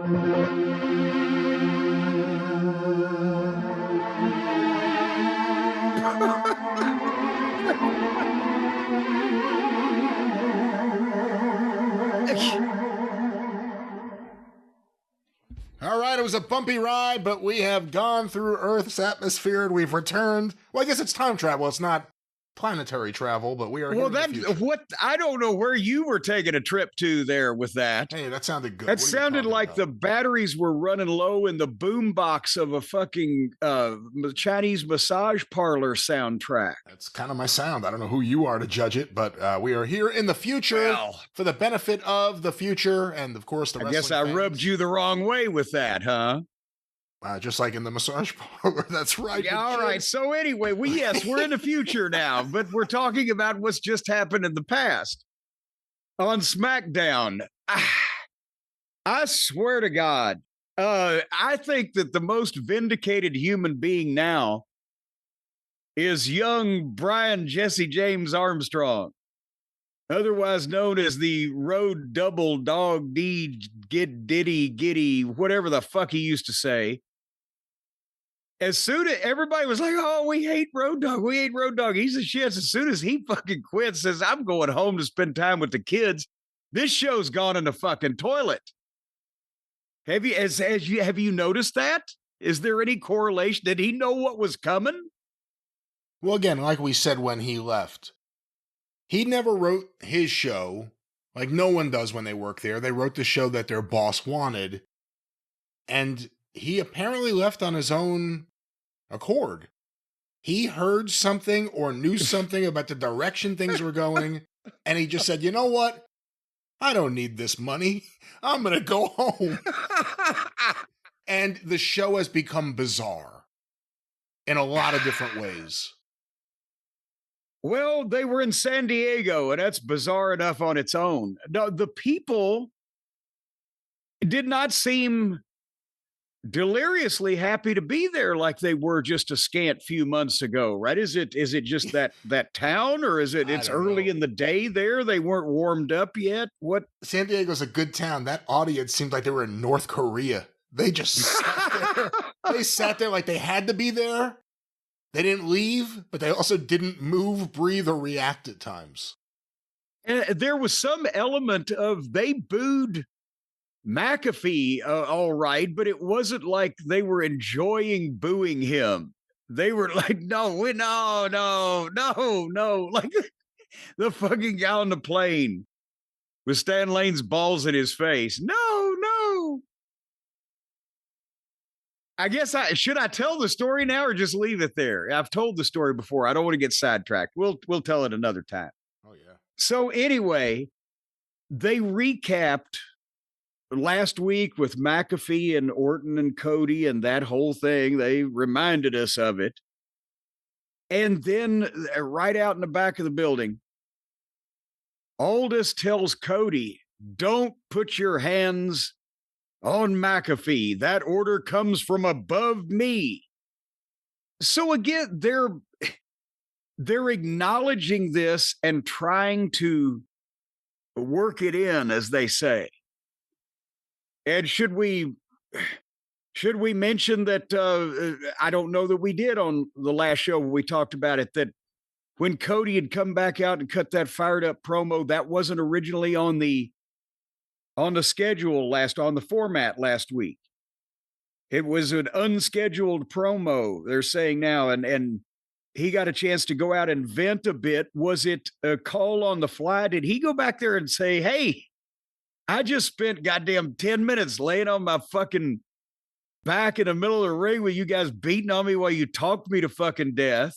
All right, it was a bumpy ride, but we have gone through Earth's atmosphere and we've returned. Well, I guess it's time travel. It's not planetary travel, but we are. Well, I don't know where you were taking a trip to there with that. Hey, that sounded good. That sounded like the batteries were running low in the boombox of a fucking Chinese massage parlor soundtrack. That's kind of my sound. I don't know who you are to judge it, but we are here in the future for the benefit of the future, and of course the. I guess I rubbed you the wrong way with that, huh? Just like in the massage parlor. That's right. Yeah, all right. So anyway, we're in the future now, but we're talking about what's just happened in the past. On SmackDown, I swear to God, I think that the most vindicated human being now is young Brian Jesse James Armstrong, otherwise known as the Road Double Dog D Giddy, whatever the fuck he used to say. As soon as everybody was like, oh, we hate Road Dogg. We hate Road Dogg. He's a shit. As soon as he fucking quits, says, I'm going home to spend time with the kids. This show's gone in the fucking toilet. Have you noticed that? Is there any correlation? Did he know what was coming? Well, again, like we said when he left, he never wrote his show like no one does when they work there. They wrote the show that their boss wanted. And he apparently left on his own accord. He heard something or knew something about the direction things were going, and he just said, you know what? I don't need this money. I'm going to go home. And the show has become bizarre in a lot of different ways. Well, they were in San Diego, and that's bizarre enough on its own. No, the people did not seem deliriously happy to be there like they were just a scant few months ago, right? Is it just that town, or is it's early in the day there? They weren't warmed up yet? What? San Diego's a good town. That audience seemed like they were in North Korea. They just sat there. They sat there like they had to be there. They didn't leave, but they also didn't move, breathe, or react at times. And there was some element of they booed McAfee, all right, but it wasn't like they were enjoying booing him. They were like, no, like the fucking guy on the plane with Stan Lane's balls in his face. No. I guess should I tell the story now or just leave it there? I've told the story before. I don't want to get sidetracked. We'll tell it another time. Oh yeah. So anyway, they recapped last week with McAfee and Orton and Cody and that whole thing. They reminded us of it. And then right out in the back of the building, Aldous tells Cody, don't put your hands on McAfee. That order comes from above me. So again, they're acknowledging this and trying to work it in, as they say. And should we mention that, I don't know that we did on the last show when we talked about it, that when Cody had come back out and cut that fired up promo, that wasn't originally on the schedule on the format last week. It was an unscheduled promo, they're saying now, and he got a chance to go out and vent a bit. Was it a call on the fly? Did he go back there and say, hey, I just spent goddamn 10 minutes laying on my fucking back in the middle of the ring with you guys beating on me while you talked me to fucking death?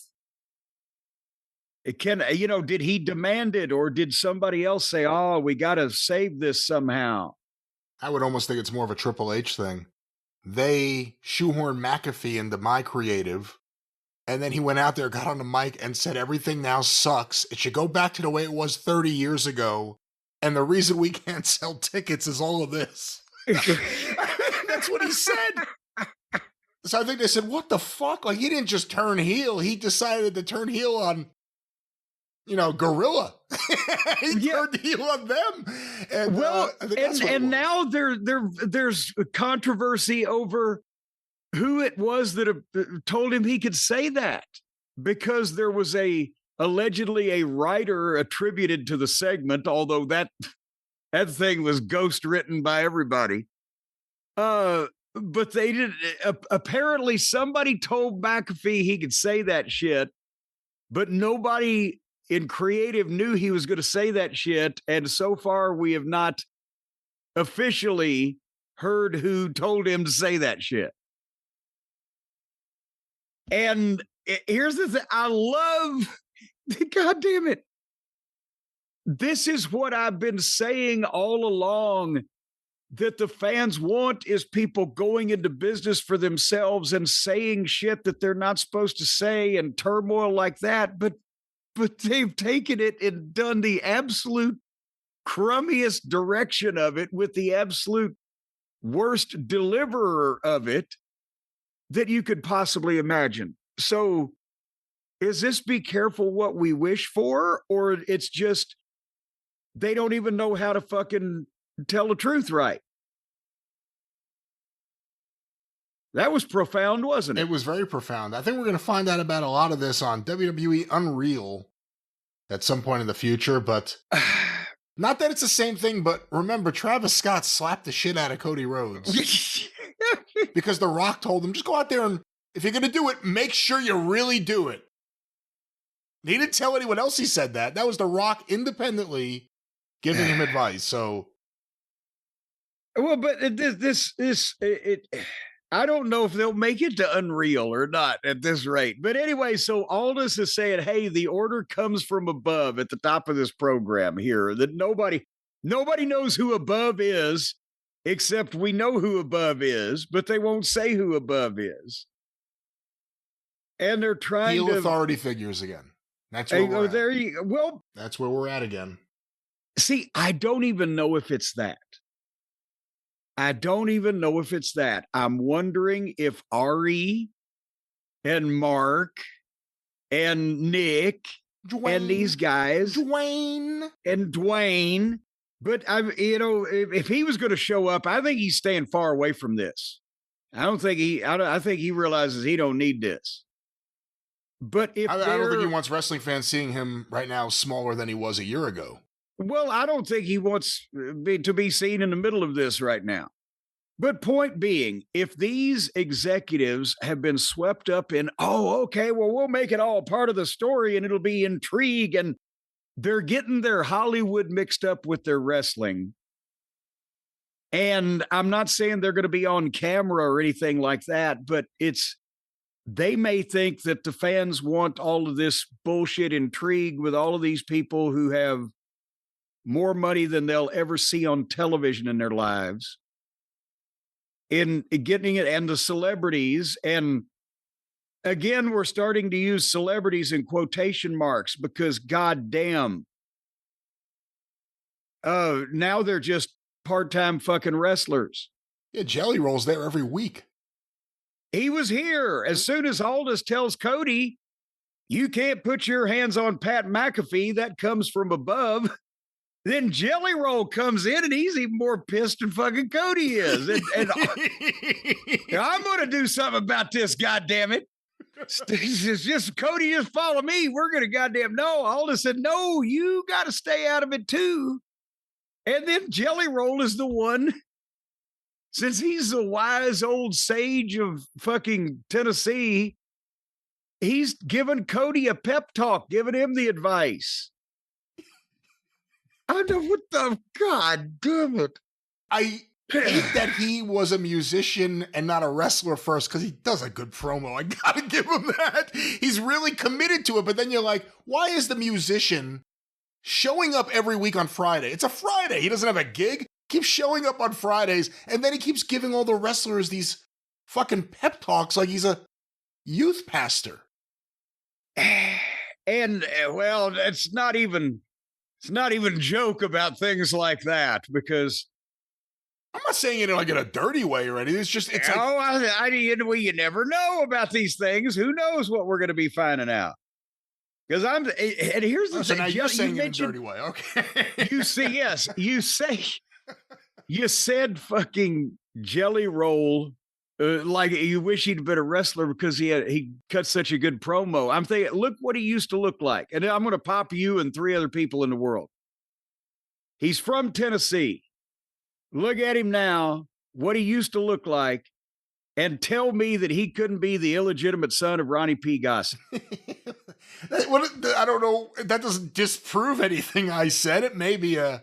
Did he demand it, or did somebody else say, oh, we got to save this somehow? I would almost think it's more of a Triple H thing. They shoehorned McAfee into my creative, and then he went out there, got on the mic, and said everything now sucks. It should go back to the way it was 30 years ago, and the reason we can't sell tickets is all of this. That's what he said. So I think they said, what the fuck? Like, he didn't just turn heel. He decided to turn heel on Gorilla. He turned heel on them. And, and now there's controversy over who it was that told him he could say that, because there was allegedly a writer attributed to the segment, although that thing was ghost written by everybody. But they did. Apparently, somebody told McAfee he could say that shit, but nobody in creative knew he was going to say that shit. And so far, we have not officially heard who told him to say that shit. And here's the thing. I love, God damn it. This is what I've been saying all along, that the fans want is people going into business for themselves and saying shit that they're not supposed to say and turmoil like that. But they've taken it and done the absolute crummiest direction of it with the absolute worst deliverer of it that you could possibly imagine. So is this be careful what we wish for, or it's just they don't even know how to fucking tell the truth right? That was profound, wasn't it? It was very profound. I think we're going to find out about a lot of this on WWE Unreal at some point in the future, but not that it's the same thing, but remember, Travis Scott slapped the shit out of Cody Rhodes because The Rock told him, just go out there and if you're going to do it, make sure you really do it. He didn't tell anyone else he said that. That was The Rock independently giving him advice. So, well, but I don't know if they'll make it to Unreal or not at this rate. But anyway, so Aldous is saying, hey, the order comes from above at the top of this program here, that nobody knows who above is, except we know who above is, but they won't say who above is. And they're trying heel authority figures again. That's where we're at. Well, that's where we're at again. See, I don't even know if it's that. I'm wondering if Ari and Mark and Nick and these guys, Dwayne, but if he was going to show up, I think he's staying far away from this. I think he realizes he don't need this. But if I don't think he wants wrestling fans seeing him right now smaller than he was a year ago. Well, I don't think he wants to be seen in the middle of this right now. But point being, if these executives have been swept up in, we'll make it all part of the story and it'll be intrigue, and they're getting their Hollywood mixed up with their wrestling. And I'm not saying they're going to be on camera or anything like that, but they may think that the fans want all of this bullshit intrigue with all of these people who have more money than they'll ever see on television in their lives, in getting it, and the celebrities. And again, we're starting to use celebrities in quotation marks because goddamn, now they're just part-time fucking wrestlers. Yeah, Jelly Roll's there every week. He was here. As soon as Aldous tells Cody, you can't put your hands on Pat McAfee, that comes from above, then Jelly Roll comes in and he's even more pissed than fucking Cody is. And I'm going to do something about this, goddammit. It's just Cody, just follow me. We're going to goddamn no. Aldous said, no, you got to stay out of it too. And then Jelly Roll is the one, since he's the wise old sage of fucking Tennessee, he's giving Cody a pep talk, giving him the advice. I know, what the God damn it. I hate that he was a musician and not a wrestler first, because he does a good promo. I gotta give him that. He's really committed to it, but then you're like, why is the musician showing up every week on Friday? It's a Friday. He doesn't have a gig. Keeps showing up on Fridays, and then he keeps giving all the wrestlers these fucking pep talks like he's a youth pastor. And well, it's not even joke about things like that, because I'm not saying it like in a dirty way or anything. It's just, it's you never know about these things. Who knows what we're going to be finding out? Because and here's the so thing. now you're saying it in a mentioned, dirty way. Okay. You said fucking Jelly Roll like you wish he'd been a wrestler because he cut such a good promo. I'm thinking, look what he used to look like. And I'm going to pop you and 3 other people in the world. He's from Tennessee. Look at him now, what he used to look like, and tell me that he couldn't be the illegitimate son of Ronnie P. Gossett. I don't know. That doesn't disprove anything I said. It may be it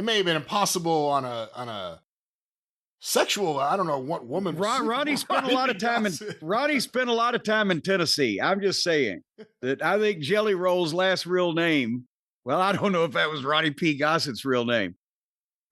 may have been impossible on a sexual. I don't know what woman. Ronnie spent a lot of time in Tennessee. I'm just saying that I think Jelly Roll's last real name. Well, I don't know if that was Ronnie P. Gossett's real name.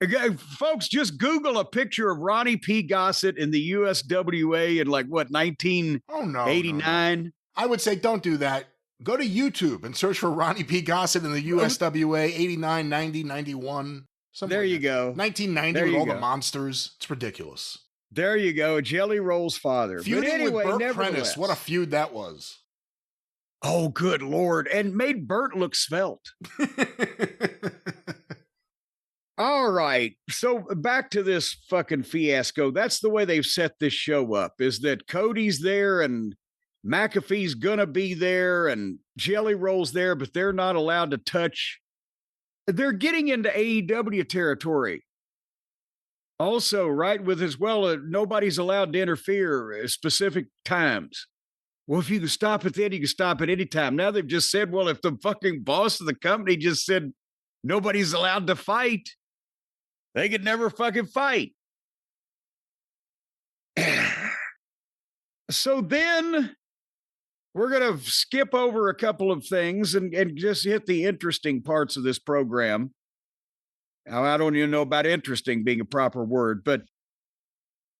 Again, folks, just Google a picture of Ronnie P. Gossett in the USWA in 1989. No. I would say don't do that. Go to YouTube and search for Ronnie P. Gossett in the USWA 89, 90, 91. There you go. 1990 with all the monsters. It's ridiculous. There you go. Jelly Roll's father. Feuding with Burt Prentice. What a feud that was. Oh, good Lord. And made Burt look svelte. All right. So back to this fucking fiasco. That's the way they've set this show up, is that Cody's there and McAfee's gonna be there and Jelly Roll's there, but they're not allowed to touch. They're getting into AEW territory. Also, right, with as well, nobody's allowed to interfere at specific times. Well, if you can stop it then, you can stop at any time. Now they've just said, well, if the fucking boss of the company just said nobody's allowed to fight, they could never fucking fight. So then we're going to skip over a couple of things and just hit the interesting parts of this program. Now, I don't even know about interesting being a proper word, but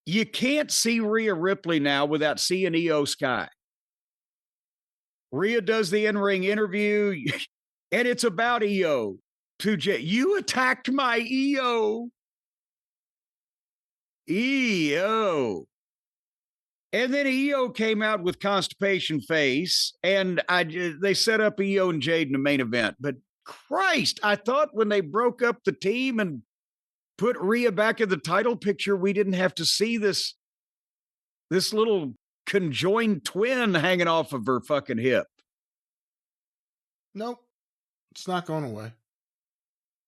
you can't see Rhea Ripley now without seeing Io Sky. Rhea does the in-ring interview, and it's about Io. You attacked my Io. Io. And then Io came out with constipation face, and they set up Io and Jade in the main event. But Christ, I thought when they broke up the team and put Rhea back in the title picture, we didn't have to see this little conjoined twin hanging off of her fucking hip. Nope. It's not going away.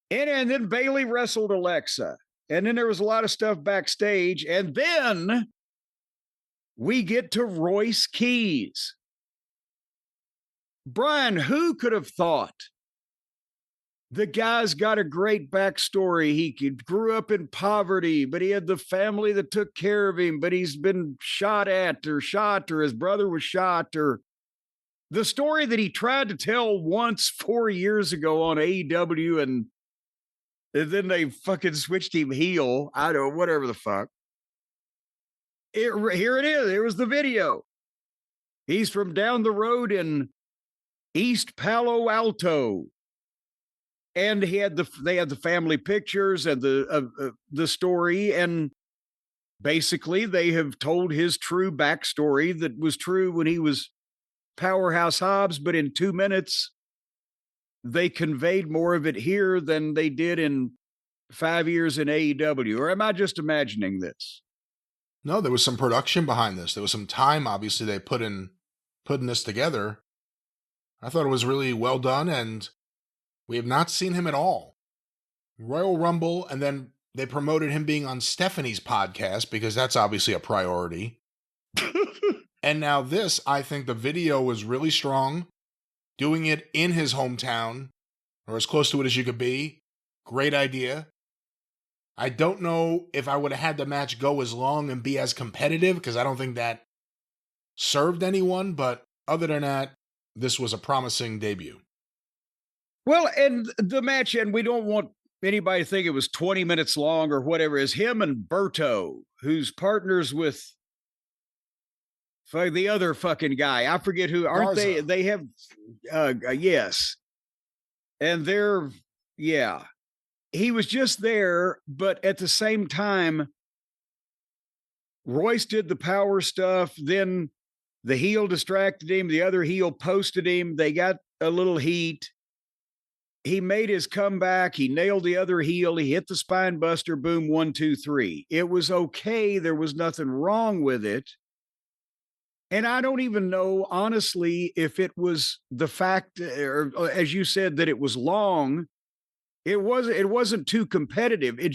And then Bayley wrestled Alexa. And then there was a lot of stuff backstage. And then we get to Royce Keys. Brian, who could have thought? The guy's got a great backstory. He grew up in poverty, but he had the family that took care of him, but he's been shot, or his brother was shot, or the story that he tried to tell once 4 years ago on AEW, and then they fucking switched him heel. I don't know, whatever the fuck. Here it is. Here was the video. He's from down the road in East Palo Alto. And they had the family pictures and the story, and basically they have told his true backstory that was true when he was Powerhouse Hobbs, but in 2 minutes they conveyed more of it here than they did in 5 years in AEW. Or am I just imagining this? No, there was some production behind this. There was some time, obviously, they put in putting this together. I thought it was really well done, and we have not seen him at all. Royal Rumble, and then they promoted him being on Stephanie's podcast because that's obviously a priority. And now this, I think the video was really strong. Doing it in his hometown, or as close to it as you could be. Great idea. I don't know if I would have had the match go as long and be as competitive, because I don't think that served anyone, but other than that, this was a promising debut. Well, and the match, and we don't want anybody to think it was 20 minutes long or whatever, is him and Berto, who's partners with the other fucking guy. I forget who, aren't Garza. they? They have, yes. And they're, yeah. He was just there, but at the same time, Royce did the power stuff. Then The heel distracted him. The other heel posted him. They got a little heat. He made his comeback. He nailed the other heel. He hit the spine buster. Boom, 1, 2, 3. It was okay. There was nothing wrong with it. And I don't even know, honestly, if it was the fact, or as you said, that it was long. It wasn't too competitive. It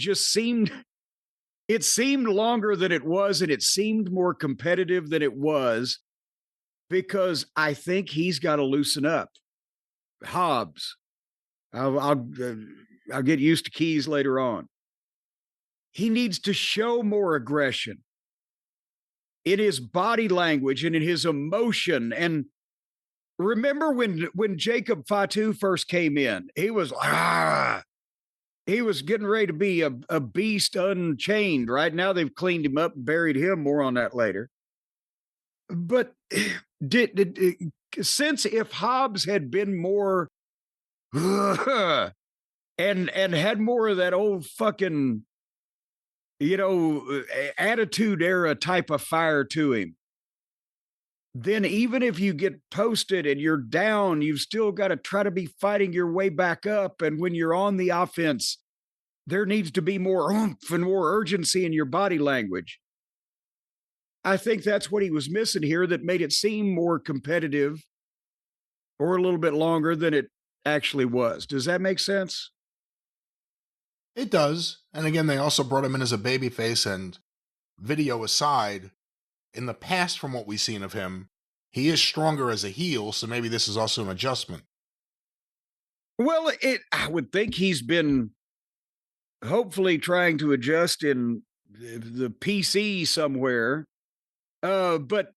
seemed longer than it was, and it seemed more competitive than it was, because I think he's got to loosen up. Hobbs. I'll get used to Keys later on. He needs to show more aggression in his body language and in his emotion. And remember when Jacob Fatu first came in, he was getting ready to be a beast unchained. Right now they've cleaned him up and buried him. More on that later. But since if Hobbs had been more and had more of that old fucking, attitude era type of fire to him, then even if you get posted and you're down, you've still got to try to be fighting your way back up. And when you're on the offense, there needs to be more oomph and more urgency in your body language. I think that's what he was missing here, that made it seem more competitive or a little bit longer than it actually was. Does that make sense? It does. And again, they also brought him in as a babyface, and video aside, in the past, from what we've seen of him, he is stronger as a heel, so maybe this is also an adjustment. Well, I would think he's been hopefully trying to adjust in the PC somewhere. But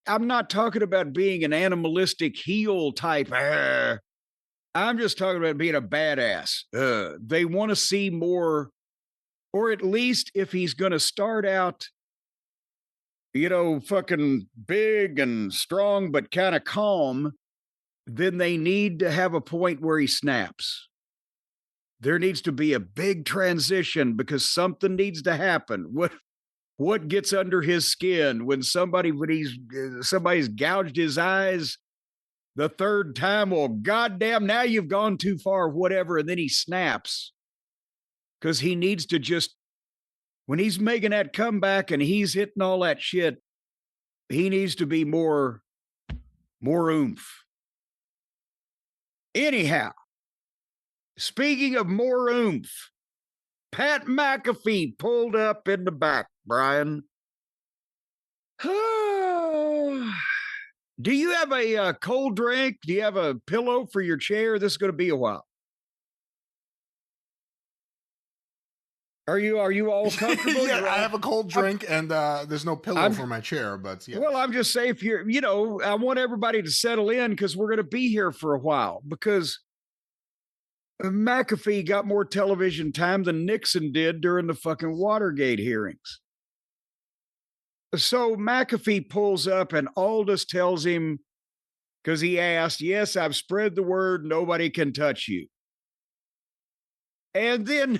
I'm not talking about being an animalistic heel type. I'm just talking about being a badass. They want to see more, or at least if he's going to start out, fucking big and strong, but kind of calm, then they need to have a point where he snaps. There needs to be a big transition, because something needs to happen. What gets under his skin when somebody's gouged his eyes the third time? Well, goddamn, now you've gone too far, whatever. And then he snaps, because he needs to just, when he's making that comeback and he's hitting all that shit, he needs to be more oomph. Anyhow, speaking of more oomph, Pat McAfee pulled up in the back, Brian. Do you have a cold drink? Do you have a pillow for your chair? This is going to be a while. Are you all comfortable? Yeah, I have a cold drink, and there's no pillow for my chair, but yeah. Well, I'm just saying, if you're, I want everybody to settle in, because we're going to be here for a while, because McAfee got more television time than Nixon did during the fucking Watergate hearings. So McAfee pulls up, and Aldous tells him, because he asked, yes, I've spread the word, nobody can touch you. And then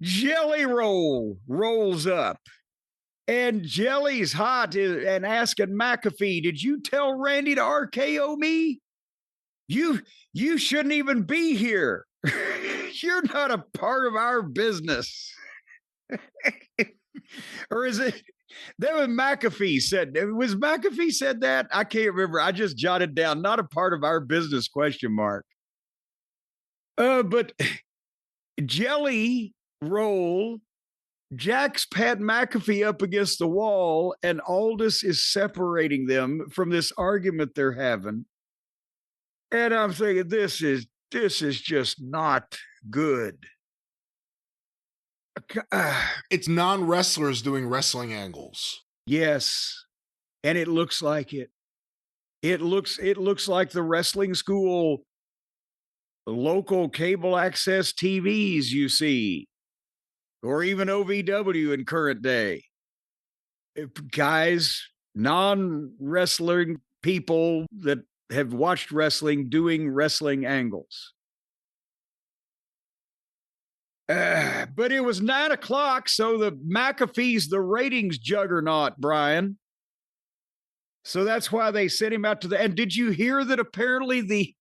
Jelly Roll rolls up, and Jelly's hot and asking McAfee, did you tell Randy to RKO me? You shouldn't even be here. You're not a part of our business. Or is it that was McAfee said? Was McAfee said that? I can't remember. I just jotted down, not a part of our business, ? But Jelly Roll jacks Pat McAfee up against the wall, and Aldous is separating them from this argument they're having. And I'm thinking, this is just not good. It's non-wrestlers doing wrestling angles. Yes. And it looks like it. It looks like the wrestling school local cable access TVs you see, or even OVW in current day. Guys, non-wrestling people that have watched wrestling doing wrestling angles. But it was 9 o'clock, so the McAfee's the ratings juggernaut, Brian. So that's why they sent him out to the. And did you hear that apparently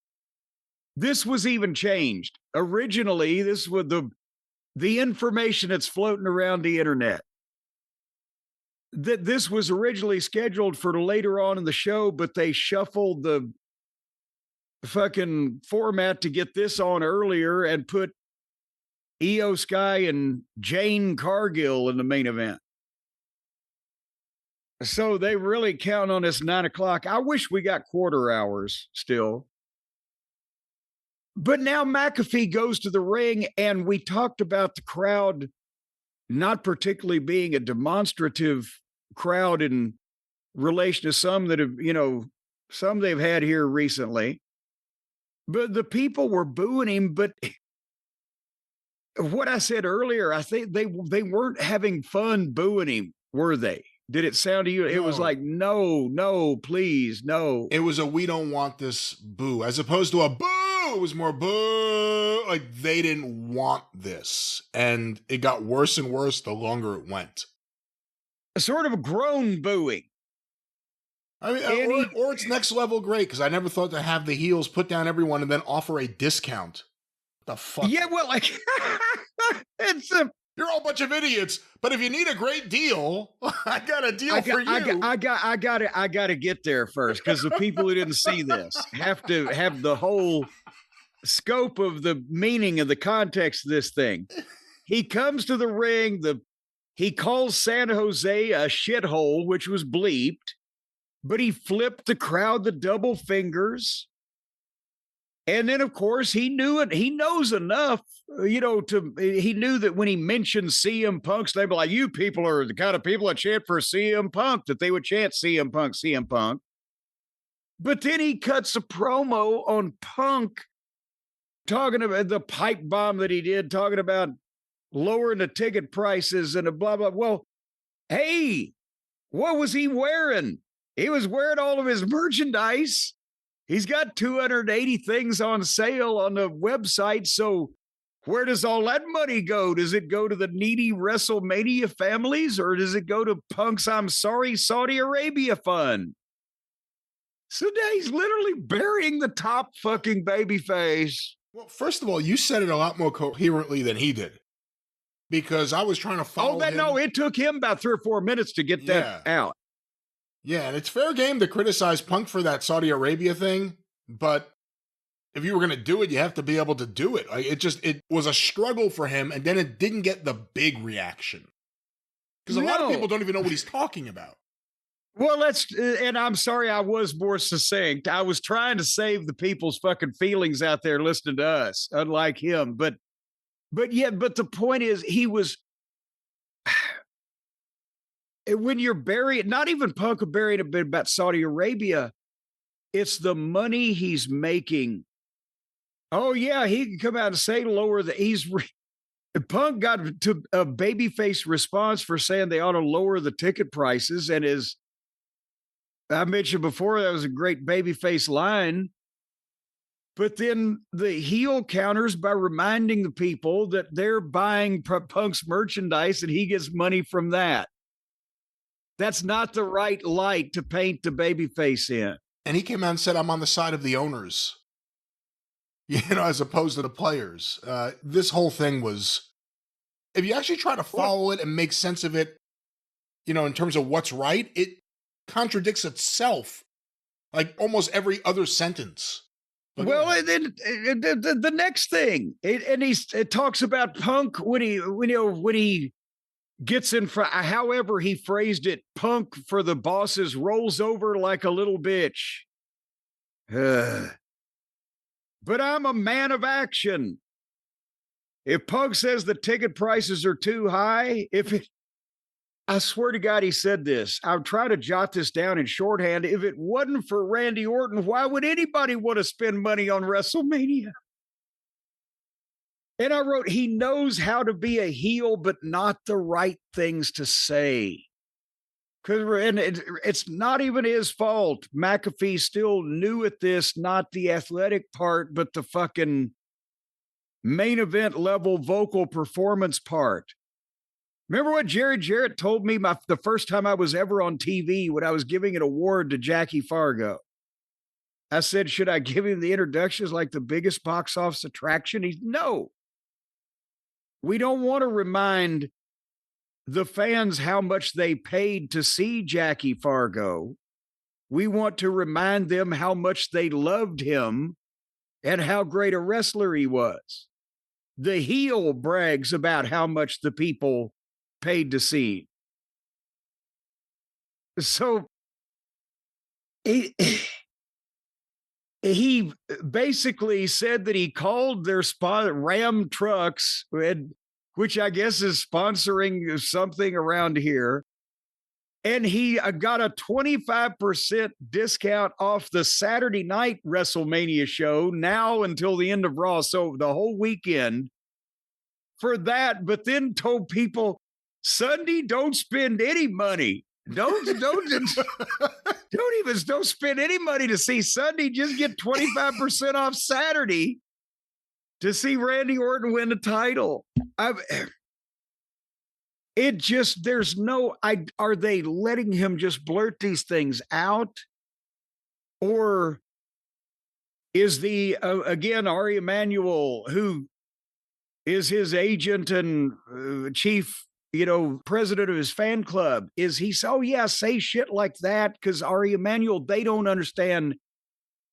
this was even changed? Originally, this was the information that's floating around the internet. That this was originally scheduled for later on in the show, but they shuffled the fucking format to get this on earlier and put Io Sky and Jane Cargill in the main event. So they really count on this 9 o'clock. I wish we got quarter hours still. But now McAfee goes to the ring, and we talked about the crowd not particularly being a demonstrative crowd in relation to some that have, some they've had here recently. But the people were booing him. But what I said earlier, I think they weren't having fun booing him, were they? Did it sound to you? It was like, no, please, no. It was a we don't want this boo, as opposed to a boo. It was more boo. Like they didn't want this. And it got worse and worse the longer it went. A sort of a groan booing. I mean, or it's next level great, because I never thought to have the heels put down everyone and then offer a discount. The fuck? Yeah, well, like, you're all a bunch of idiots, but if you need a great deal, I got a deal for you. I got to get there first, because the people who didn't see this have to have the whole scope of the meaning of the context of this thing. He comes to the ring, he calls San Jose a shithole, which was bleeped, but he flipped the crowd the double fingers. And then, of course, he knew it. He knows enough, he knew that when he mentioned CM Punk's, they'd be like, you people are the kind of people that chant for CM Punk, that they would chant CM Punk, CM Punk. But then he cuts a promo on Punk, talking about the pipe bomb that he did, talking about lowering the ticket prices and a blah, blah. Well, hey, what was he wearing? He was wearing all of his merchandise. He's got 280 things on sale on the website. So where does all that money go? Does it go to the needy WrestleMania families, or does it go to Punk's I'm Sorry Saudi Arabia fund? So now he's literally burying the top fucking babyface. Well, first of all, you said it a lot more coherently than he did, because I was trying to follow him. No, it took him about 3 or 4 minutes to get that out. Yeah, and it's fair game to criticize Punk for that Saudi Arabia thing, but if you were going to do it, you have to be able to do it. Like, it was a struggle for him, and then it didn't get the big reaction. Because a lot of people don't even know what he's talking about. Well, and I'm sorry I was more succinct. I was trying to save the people's fucking feelings out there listening to us, unlike him. But the point is, he was, when you're burying, not even Punk burying a bit about Saudi Arabia, it's the money he's making. Oh yeah, he can come out and say Punk got to a babyface response for saying they ought to lower the ticket prices, and I mentioned before, that was a great babyface line. But then the heel counters by reminding the people that they're buying Punk's merchandise and he gets money from that. That's not the right light to paint the babyface in. And he came out and said, I'm on the side of the owners, as opposed to the players. This whole thing was, if you actually try to follow it and make sense of it, in terms of what's right, it contradicts itself like almost every other sentence. But well, the next thing, it talks about Punk when he gets in front, however he phrased it, Punk for the bosses rolls over like a little bitch. But I'm a man of action. If Punk says the ticket prices are too high, I swear to God, he said this. I'll try to jot this down in shorthand. If it wasn't for Randy Orton, why would anybody want to spend money on WrestleMania? And I wrote, he knows how to be a heel, but not the right things to say. And it's not even his fault. McAfee still new at this, not the athletic part, but the fucking main event level vocal performance part. Remember what Jerry Jarrett told me the first time I was ever on TV when I was giving an award to Jackie Fargo? I said, should I give him the introductions like the biggest box office attraction? He's no. We don't want to remind the fans how much they paid to see Jackie Fargo. We want to remind them how much they loved him and how great a wrestler he was. The heel brags about how much the people paid to see him. So he basically said that he called their Ram Trucks, which I guess is sponsoring something around here. And he got a 25% discount off the Saturday night WrestleMania show now until the end of Raw. So the whole weekend for that, but then told people, Sunday, don't spend any money. Don't spend any money to see Sunday. Just get 25% off Saturday to see Randy Orton win the title. Are they letting him just blurt these things out? Or is again, Ari Emanuel, who is his agent and chief, president of his fan club, is he so, yeah, say shit like that? Because Ari Emanuel, they don't understand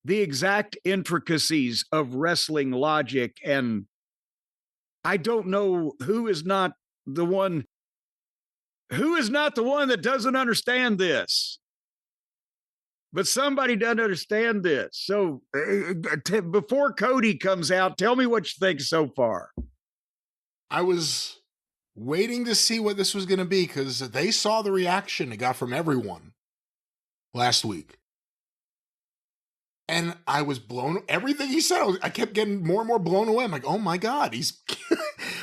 the exact intricacies of wrestling logic. And I don't know who is not the one that doesn't understand this. But somebody doesn't understand this. So before Cody comes out, tell me what you think so far. I was waiting to see what this was going to be because they saw the reaction it got from everyone last week. And I was everything he said, I kept getting more and more blown away. I'm like, oh my God,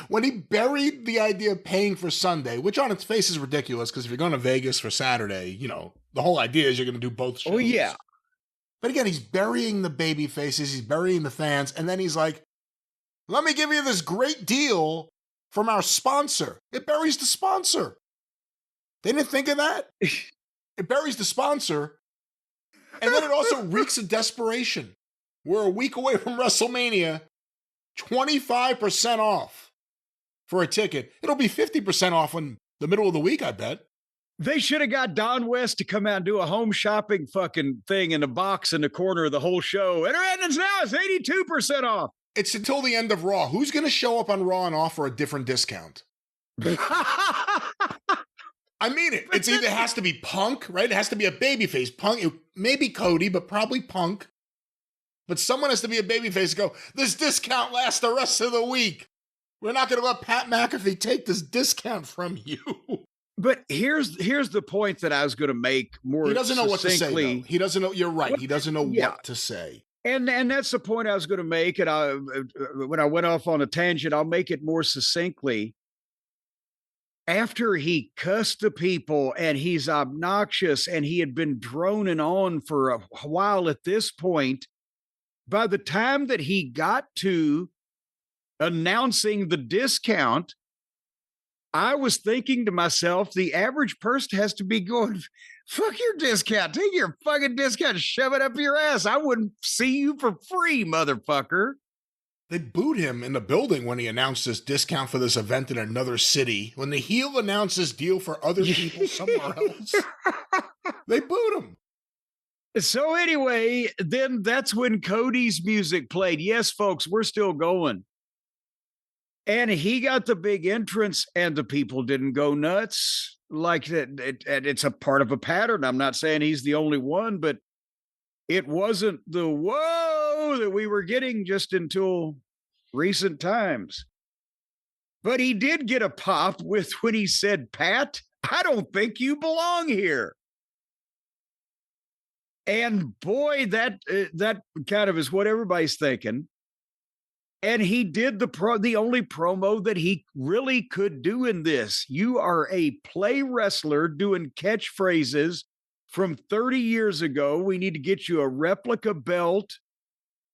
when he buried the idea of paying for Sunday, which on its face is ridiculous because if you're going to Vegas for Saturday, the whole idea is you're going to do both shows. Oh, yeah. But again, he's burying the baby faces, he's burying the fans, and then he's like, let me give you this great deal from our sponsor. It buries the sponsor. They didn't think of that. It buries the sponsor. And then it also reeks of desperation. We're a week away from WrestleMania. 25% off for a ticket. It'll be 50% off in the middle of the week, I bet. They should have got Don West to come out and do a home shopping fucking thing in the box in the corner of the whole show. And now it's 82% off. It's until the end of Raw. Who's going to show up on Raw and offer a different discount? I mean it. It's either has to be Punk, right? It has to be a babyface. Punk, maybe Cody, but probably Punk. But someone has to be a babyface and go, this discount lasts the rest of the week. We're not going to let Pat McAfee take this discount from you. But here's the point that I was going to make more He doesn't know what to say, though. He doesn't know. You're right. He doesn't know what to say. And that's the point I was going to make. And when I went off on a tangent, I'll make it more succinctly. After he cussed the people and he's obnoxious and he had been droning on for a while at this point, by the time that he got to announcing the discount, I was thinking to myself, the average person has to be going, fuck your discount. Take your fucking discount and shove it up your ass. I wouldn't see you for free, motherfucker. They booed him in the building when he announced this discount for this event in another city. When the heel announced this deal for other people somewhere else, they booed him. So anyway, then that's when Cody's music played. Yes, folks, we're still going. And he got the big entrance and the people didn't go nuts. Like that, it's a part of a pattern. I'm not saying he's the only one, but it wasn't the whoa that we were getting just until recent times. But he did get a pop with when he said, Pat, I don't think you belong here. And boy, that kind of is what everybody's thinking. And he did the only promo that he really could do in this. You are a play wrestler doing catchphrases from 30 years ago. We need to get you a replica belt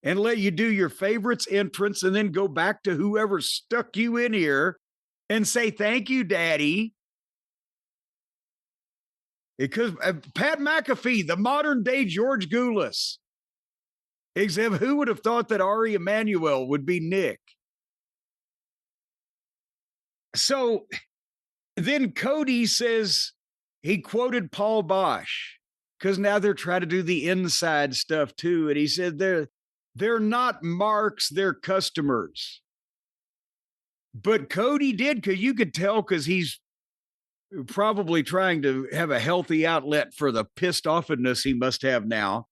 and let you do your favorites entrance and then go back to whoever stuck you in here and say, thank you, Daddy. Because Pat McAfee, the modern day George Goulas. Except who would have thought that Ari Emanuel would be Nick? So then Cody says he quoted Paul Bosch because now they're trying to do the inside stuff too. And he said they're not marks, they're customers. But Cody did, because you could tell, because he's probably trying to have a healthy outlet for the pissed offness he must have now.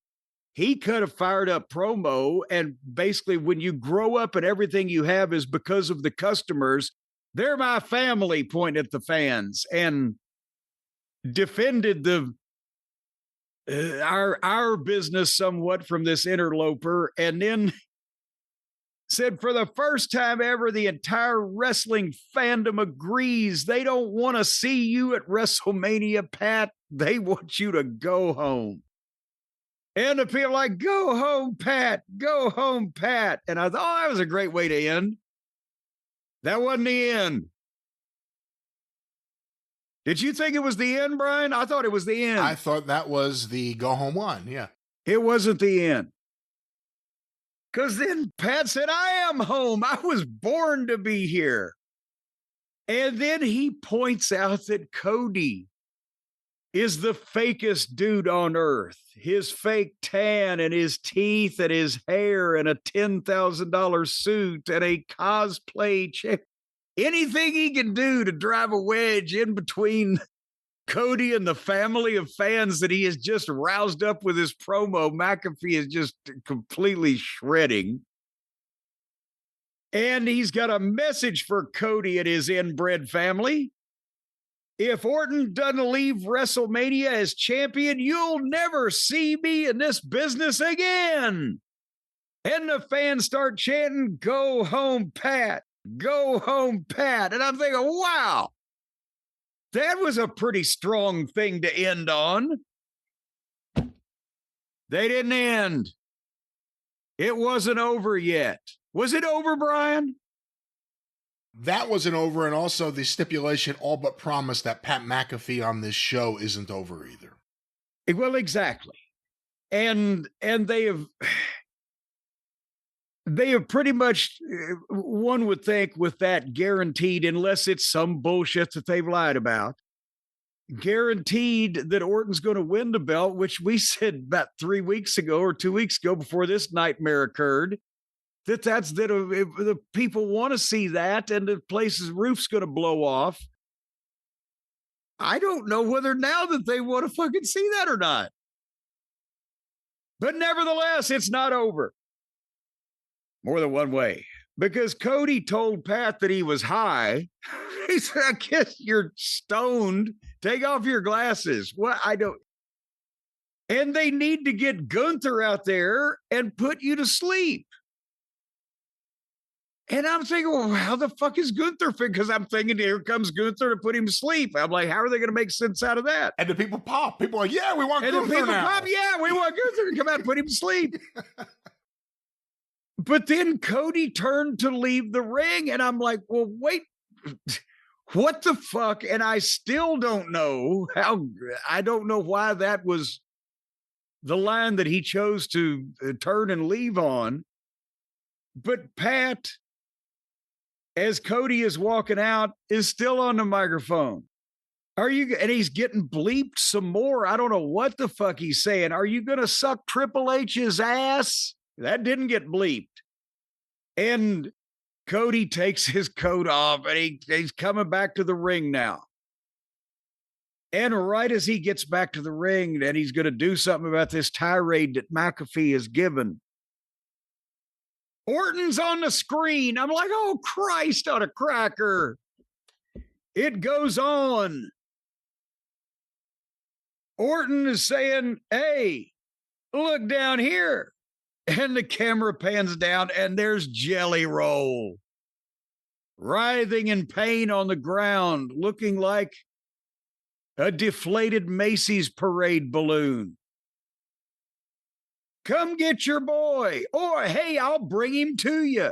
He could have fired up promo, and basically when you grow up and everything you have is because of the customers, they're my family, point at the fans, and defended the our business somewhat from this interloper, and then said for the first time ever, the entire wrestling fandom agrees they don't want to see you at WrestleMania, Pat. They want you to go home. And the people like, go home, Pat, go home, Pat. And I thought, oh, that was a great way to end. That wasn't the end. Did you think it was the end, Brian? I thought it was the end. I thought that was the go home one. Yeah. It wasn't the end. Because then Pat said, I am home. I was born to be here. And then he points out that Cody is the fakest dude on earth. His fake tan and his teeth and his hair and a $10,000 suit and a cosplay chick. Anything he can do to drive a wedge in between Cody and the family of fans that he has just roused up with his promo, McAfee is just completely shredding. And he's got a message for Cody and his inbred family. If Orton doesn't leave WrestleMania as champion, you'll never see me in this business again. And the fans start chanting, go home, Pat, go home, Pat. And I'm thinking, wow, that was a pretty strong thing to end on. They didn't end. It wasn't over yet. Was it over, Brian? That wasn't over, and also the stipulation all but promised that Pat McAfee on this show isn't over either. Well, exactly. And they have pretty much, one would think, with that guaranteed, unless it's some bullshit that they've lied about, guaranteed that Orton's going to win the belt, which we said about 3 weeks ago or 2 weeks ago before this nightmare occurred. The people want to see that, and the place's roof's going to blow off. I don't know whether now that they want to fucking see that or not. But nevertheless, it's not over. More than one way. Because Cody told Pat that he was high. He said, I guess you're stoned. Take off your glasses. What? I don't. And they need to get Gunther out there and put you to sleep. And I'm thinking, well, how the fuck is Gunther? Because I'm thinking, here comes Gunther to put him to sleep. I'm like, how are they going to make sense out of that? And the people pop. People are like, yeah, we want Gunther now. And the people pop, yeah, we want Gunther to come out and put him to sleep. But then Cody turned to leave the ring, and I'm like, well, wait, what the fuck? And I still don't know I don't know why that was the line that he chose to turn and leave on. But Pat, as Cody is walking out, is still on the microphone. And he's getting bleeped some more. I don't know what the fuck he's saying. Are you going to suck Triple H's ass? That didn't get bleeped. And Cody takes his coat off, and he's coming back to the ring now. And right as he gets back to the ring, and he's going to do something about this tirade that McAfee has given, Orton's on the screen. I'm like, oh, Christ on a cracker. It goes on. Orton is saying, hey, look down here. And the camera pans down, and there's Jelly Roll, writhing in pain on the ground, looking like a deflated Macy's parade balloon. Come get your boy. Or, hey, I'll bring him to you.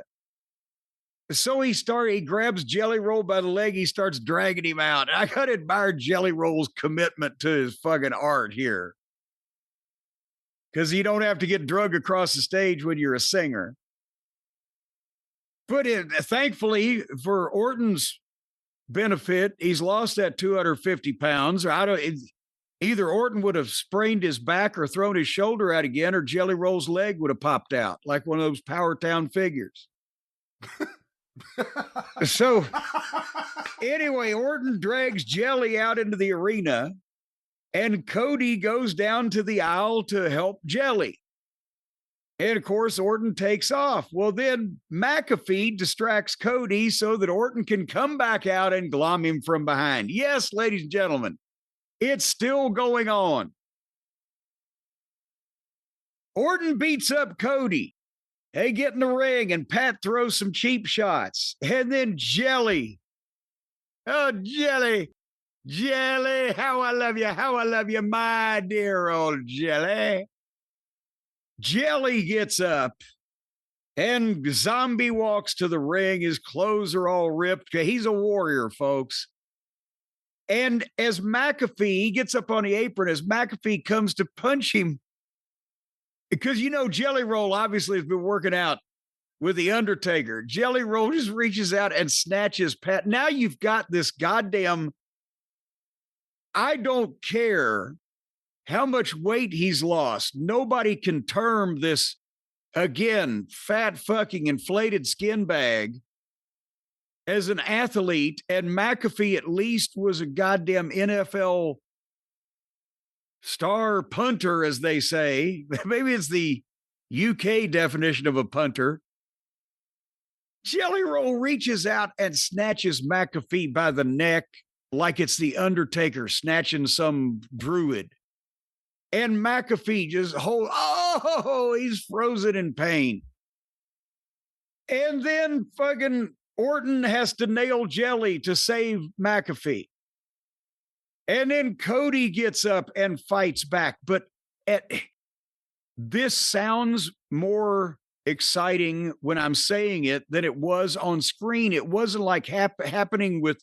So he grabs Jelly Roll by the leg. He starts dragging him out. I got to admire Jelly Roll's commitment to his fucking art here. Because you don't have to get drugged across the stage when you're a singer. But thankfully, for Orton's benefit, he's lost that 250 pounds. Either Orton would have sprained his back or thrown his shoulder out again, or Jelly Roll's leg would have popped out like one of those Power Town figures. So, anyway, Orton drags Jelly out into the arena, and Cody goes down to the aisle to help Jelly. And of course, Orton takes off. Well, then McAfee distracts Cody so that Orton can come back out and glom him from behind. Yes, ladies and gentlemen, it's still going on. Orton beats up Cody. They get in the ring, and Pat throws some cheap shots. And then Jelly. Oh, Jelly. Jelly, how I love you, my dear old Jelly. Jelly gets up, and Zombie walks to the ring. His clothes are all ripped. He's a warrior, folks. And as McAfee, he gets up on the apron, as McAfee comes to punch him, because, Jelly Roll obviously has been working out with The Undertaker. Jelly Roll just reaches out and snatches Pat. Now you've got this goddamn, I don't care how much weight he's lost. Nobody can term this, again, fat fucking inflated skin bag as an athlete. And McAfee at least was a goddamn NFL star punter, as they say. Maybe it's the UK definition of a punter. Jelly Roll reaches out and snatches McAfee by the neck like it's the Undertaker snatching some druid. And McAfee just he's frozen in pain. And then fucking Orton has to nail Jelly to save McAfee. And then Cody gets up and fights back. But this sounds more exciting when I'm saying it than it was on screen. It wasn't like happening with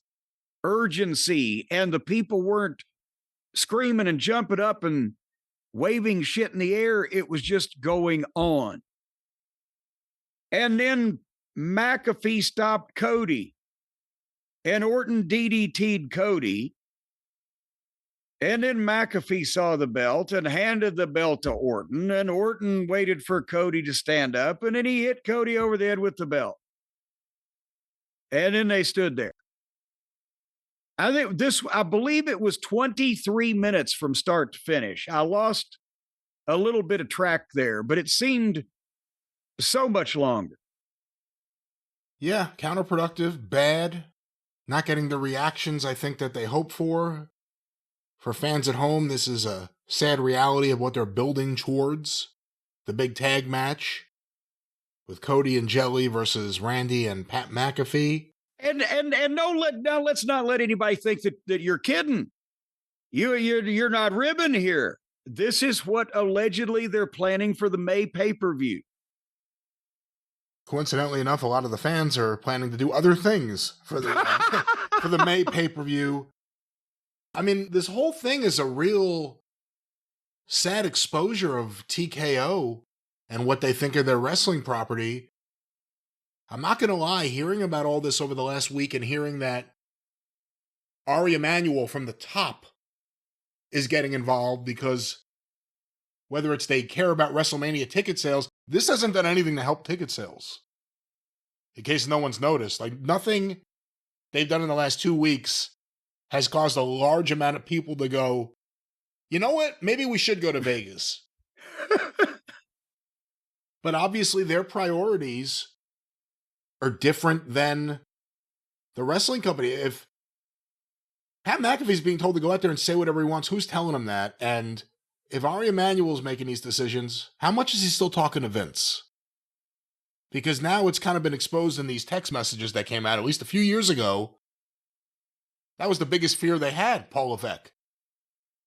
urgency, and the people weren't screaming and jumping up and waving shit in the air. It was just going on. And then McAfee stopped Cody, and Orton DDT'd Cody. And then McAfee saw the belt and handed the belt to Orton, and Orton waited for Cody to stand up, and then he hit Cody over the head with the belt. And then they stood there. I believe it was 23 minutes from start to finish. I lost a little bit of track there, but it seemed so much longer. Yeah, counterproductive, bad, not getting the reactions I think that they hope for. For fans at home, this is a sad reality of what they're building towards. The big tag match with Cody and Jelly versus Randy and Pat McAfee. And let's not let anybody think that you're kidding. You're not ribbing here. This is what allegedly they're planning for the May pay-per-view. Coincidentally enough, a lot of the fans are planning to do other things for the for the May pay-per-view. I mean, this whole thing is a real sad exposure of TKO and what they think of their wrestling property. I'm not going to lie, hearing about all this over the last week and hearing that Ari Emanuel from the top is getting involved because whether it's they care about WrestleMania ticket sales, this hasn't done anything to help ticket sales. In case no one's noticed, like nothing they've done in the last 2 weeks has caused a large amount of people to go, you know what? Maybe we should go to Vegas. But obviously their priorities are different than the wrestling company. If Pat McAfee's being told to go out there and say whatever he wants, who's telling him that? And if Ari Emanuel's making these decisions, how much is he still talking to Vince? Because now it's kind of been exposed in these text messages that came out at least a few years ago. That was the biggest fear they had, Paul Levesque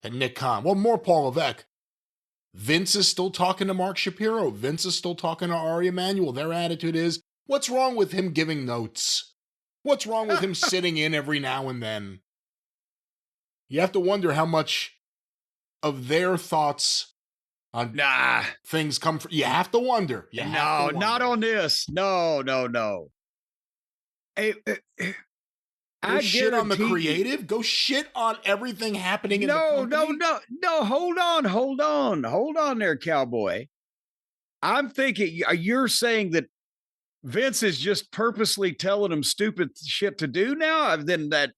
and Nick Khan. Well, more Paul Levesque. Vince is still talking to Mark Shapiro. Vince is still talking to Ari Emanuel. Their attitude is, What's wrong with him giving notes? What's wrong with him sitting in every now and then? You have to wonder how much of their thoughts on things come from. You have to wonder. Not on this. No. Go shit on the creative. Go shit on everything happening in the company. No. Hold on there, cowboy. I'm thinking you're saying that Vince is just purposely telling him stupid shit to do now. Then that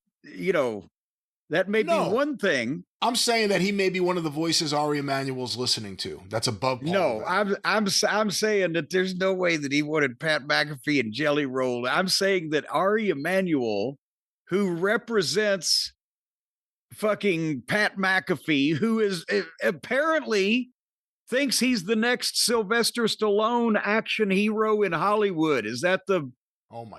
that may be one thing. I'm saying that he may be one of the voices Ari Emanuel's listening to. That's above. I'm saying that there's no way that he wanted Pat McAfee and Jelly Roll. I'm saying that Ari Emanuel, who represents fucking Pat McAfee, who is apparently thinks he's the next Sylvester Stallone action hero in Hollywood. Is that the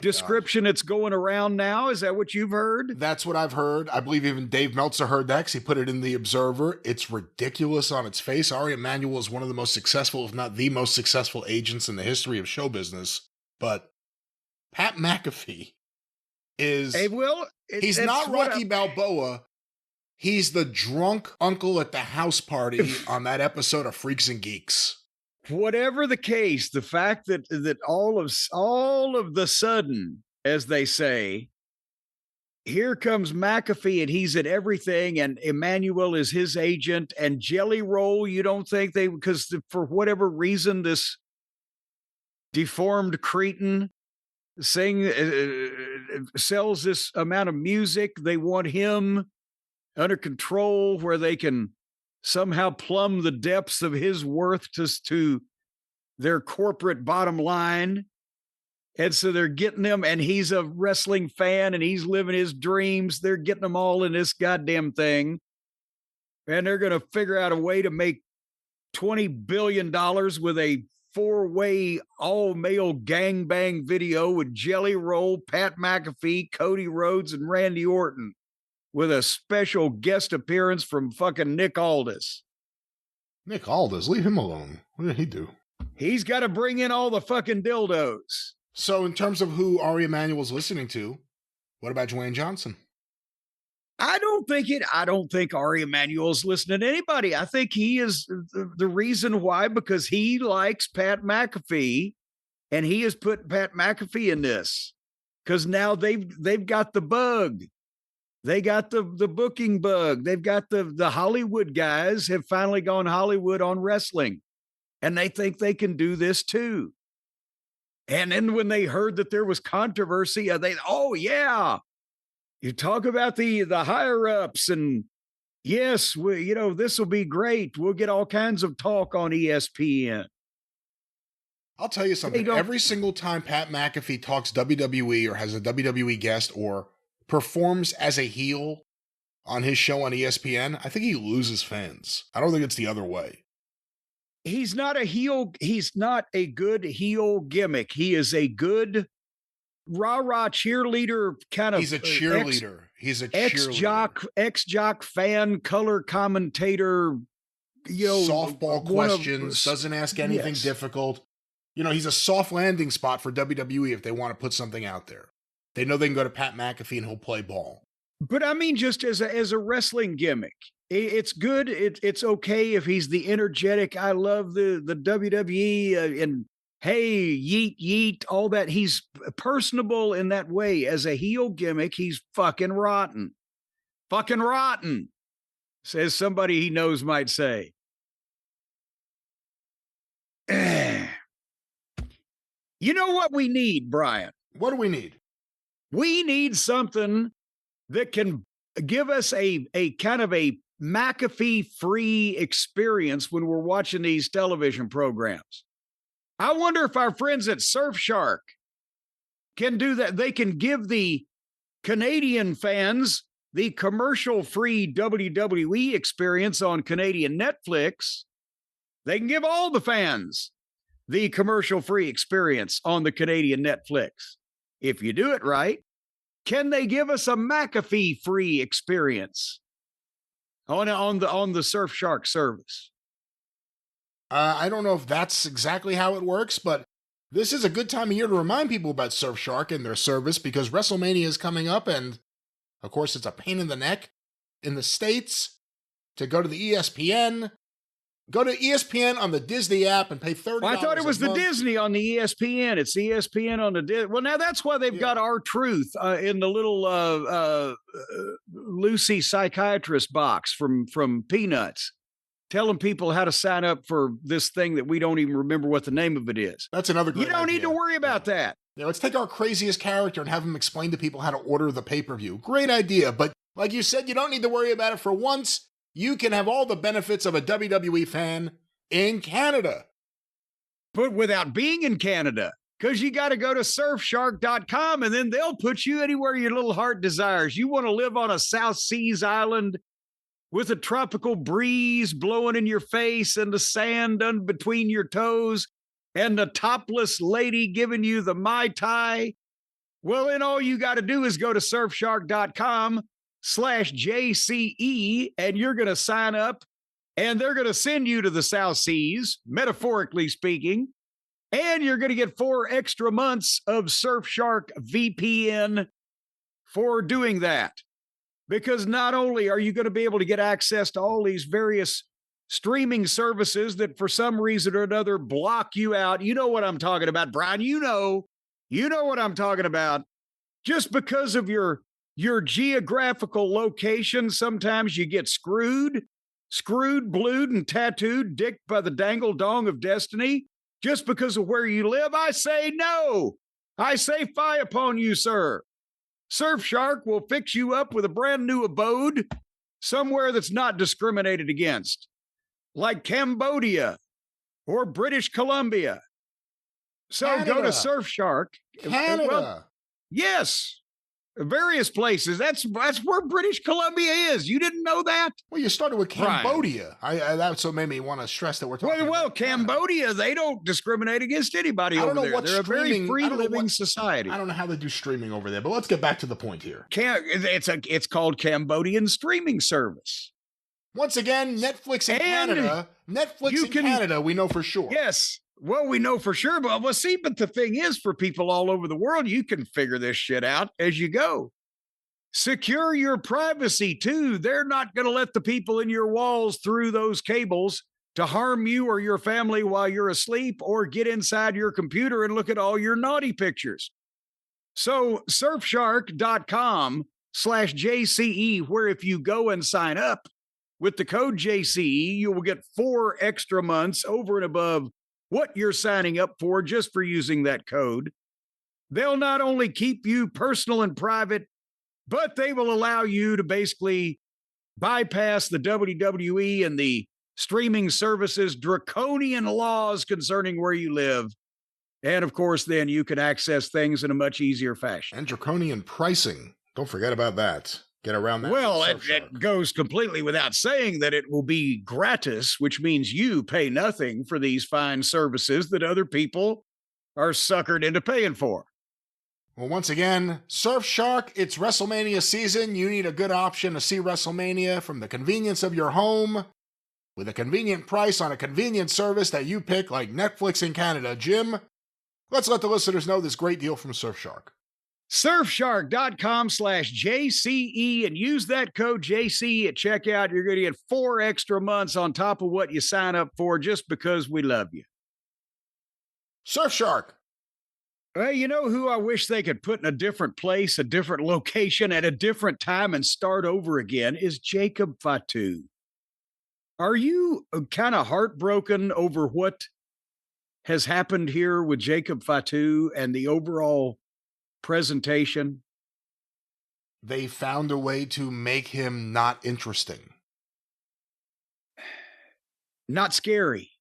description that's going around now? Is that what you've heard? That's what I've heard. I believe even Dave Meltzer heard that because he put it in The Observer. It's ridiculous on its face. Ari Emanuel is one of the most successful, if not the most successful agents in the history of show business. But Pat McAfee is... he's not Rocky Balboa. He's the drunk uncle at the house party on that episode of Freaks and Geeks. Whatever the case, the fact that all of the sudden, as they say, here comes McAfee and he's at everything, and Emmanuel is his agent, and Jelly Roll, you don't think because for whatever reason, this deformed cretin sells this amount of music, they want him under control where they can somehow plumb the depths of his worth to their corporate bottom line. And so they're getting them, and he's a wrestling fan and he's living his dreams. They're getting them all in this goddamn thing. And they're going to figure out a way to make $20 billion with a 4-way all-male gangbang video with Jelly Roll, Pat McAfee, Cody Rhodes, and Randy Orton, with a special guest appearance from fucking Nick Aldis. Nick Aldis? Leave him alone. What did he do? He's got to bring in all the fucking dildos. So in terms of who Ari Emanuel's listening to, what about Dwayne Johnson? I don't think Ari Emanuel's listening to anybody. I think he is the reason why, because he likes Pat McAfee, and he has put Pat McAfee in this. Because now they've got the bug. They got the booking bug. They've got the Hollywood guys have finally gone Hollywood on wrestling, and they think they can do this too. And then when they heard that there was controversy, you talk about the higher ups, and yes, this will be great. We'll get all kinds of talk on ESPN. I'll tell you something. Every single time Pat McAfee talks WWE or has a WWE guest or performs as a heel on his show on ESPN, I think he loses fans. I don't think it's the other way. He's not a heel. He's not a good heel gimmick. He is a good rah-rah cheerleader kind of. He's a cheerleader. He's a cheerleader. Ex-jock fan, color commentator, softball questions, doesn't ask anything difficult. He's a soft landing spot for WWE if they want to put something out there. They know they can go to Pat McAfee and he'll play ball. But I mean, just as a wrestling gimmick, it's good. It's okay if he's the energetic, I love the WWE and hey, yeet, yeet, all that. He's personable in that way. As a heel gimmick, he's fucking rotten. Fucking rotten, says somebody he knows might say. You know what we need, Brian? What do we need? We need something that can give us a kind of a McAfee-free experience when we're watching these television programs. I wonder if our friends at Surfshark can do that. They can give the Canadian fans the commercial-free WWE experience on Canadian Netflix. They can give all the fans the commercial-free experience on the Canadian Netflix. If you do it right, can they give us a McAfee-free experience on the Surfshark service? I don't know if that's exactly how it works, but This is a good time of year to remind people about Surfshark and their service because WrestleMania is coming up, and of course, it's a pain in the neck in the States to go to the ESPN. Go to ESPN on the Disney app and pay $30. Well, I thought it was the Disney on the ESPN. It's ESPN on the Disney. Well, now that's why they've got R-Truth in the little Lucy psychiatrist box from Peanuts, telling people how to sign up for this thing that we don't even remember what the name of it is. That's another great You don't idea. need to worry about that. Yeah, let's take our craziest character and have him explain to people how to order the pay-per-view. Great idea, but like you said, you don't need to worry about it for once. You can have all the benefits of a WWE fan in Canada. But without being in Canada, because you got to go to surfshark.com and then they'll put you anywhere your little heart desires. You want to live on a South Seas island with a tropical breeze blowing in your face and the sand between your toes and the topless lady giving you the Mai Tai. Well, then all you got to do is go to surfshark.com/JCE and you're going to sign up and they're going to send you to the South Seas, metaphorically speaking, and you're going to get 4 extra months of Surfshark VPN for doing that. Because not only are you going to be able to get access to all these various streaming services that for some reason or another block you out. You know what I'm talking about, Brian. You know what I'm talking about. Just because of your geographical location, sometimes you get screwed, blued, and tattooed, dicked by the dangle dong of destiny. Just because of where you live, I say no. I say fie upon you, sir. Surfshark will fix you up with a brand new abode somewhere that's not discriminated against, like Cambodia or British Columbia. So Canada. go to Surfshark. Canada. Well, yes, various places. That's where British Columbia is. You didn't know that? Well, you started with Cambodia. That's what made me want to stress that we're talking about Cambodia, they don't discambodiate against anybody over there. They're a very free living society. I don't know how they do streaming over there, but let's get back to the point here. It's called Cambodian streaming service. Once again, Netflix in Canada. Canada, we know for sure. Yes. Well, we know for sure, but the thing is, for people all over the world, you can figure this shit out as you go. Secure your privacy too. They're not going to let the people in your walls through those cables to harm you or your family while you're asleep or get inside your computer and look at all your naughty pictures. So surfshark.com/JCE, where if you go and sign up with the code JCE, you will get 4 extra months over and above what you're signing up for just for using that code. They'll not only keep you personal and private, but they will allow you to basically bypass the WWE and the streaming services' draconian laws concerning where you live. And of course, then you can access things in a much easier fashion. And draconian pricing. Don't forget about that. Get around that. Well, it goes completely without saying that it will be gratis, which means you pay nothing for these fine services that other people are suckered into paying for. Well, once again, Surfshark, it's WrestleMania season. You need a good option to see WrestleMania from the convenience of your home with a convenient price on a convenient service that you pick, like Netflix in Canada. Jim, let's let the listeners know this great deal from Surfshark. Surfshark.com/JCE and use that code JCE at checkout. You're going to get 4 extra months on top of what you sign up for just because we love you. Surfshark. Well, you know who I wish they could put in a different place, a different location at a different time and start over again is Jacob Fatu. Are you kind of heartbroken over what has happened here with Jacob Fatu and the overall presentation? They found a way to make him not interesting. Not scary.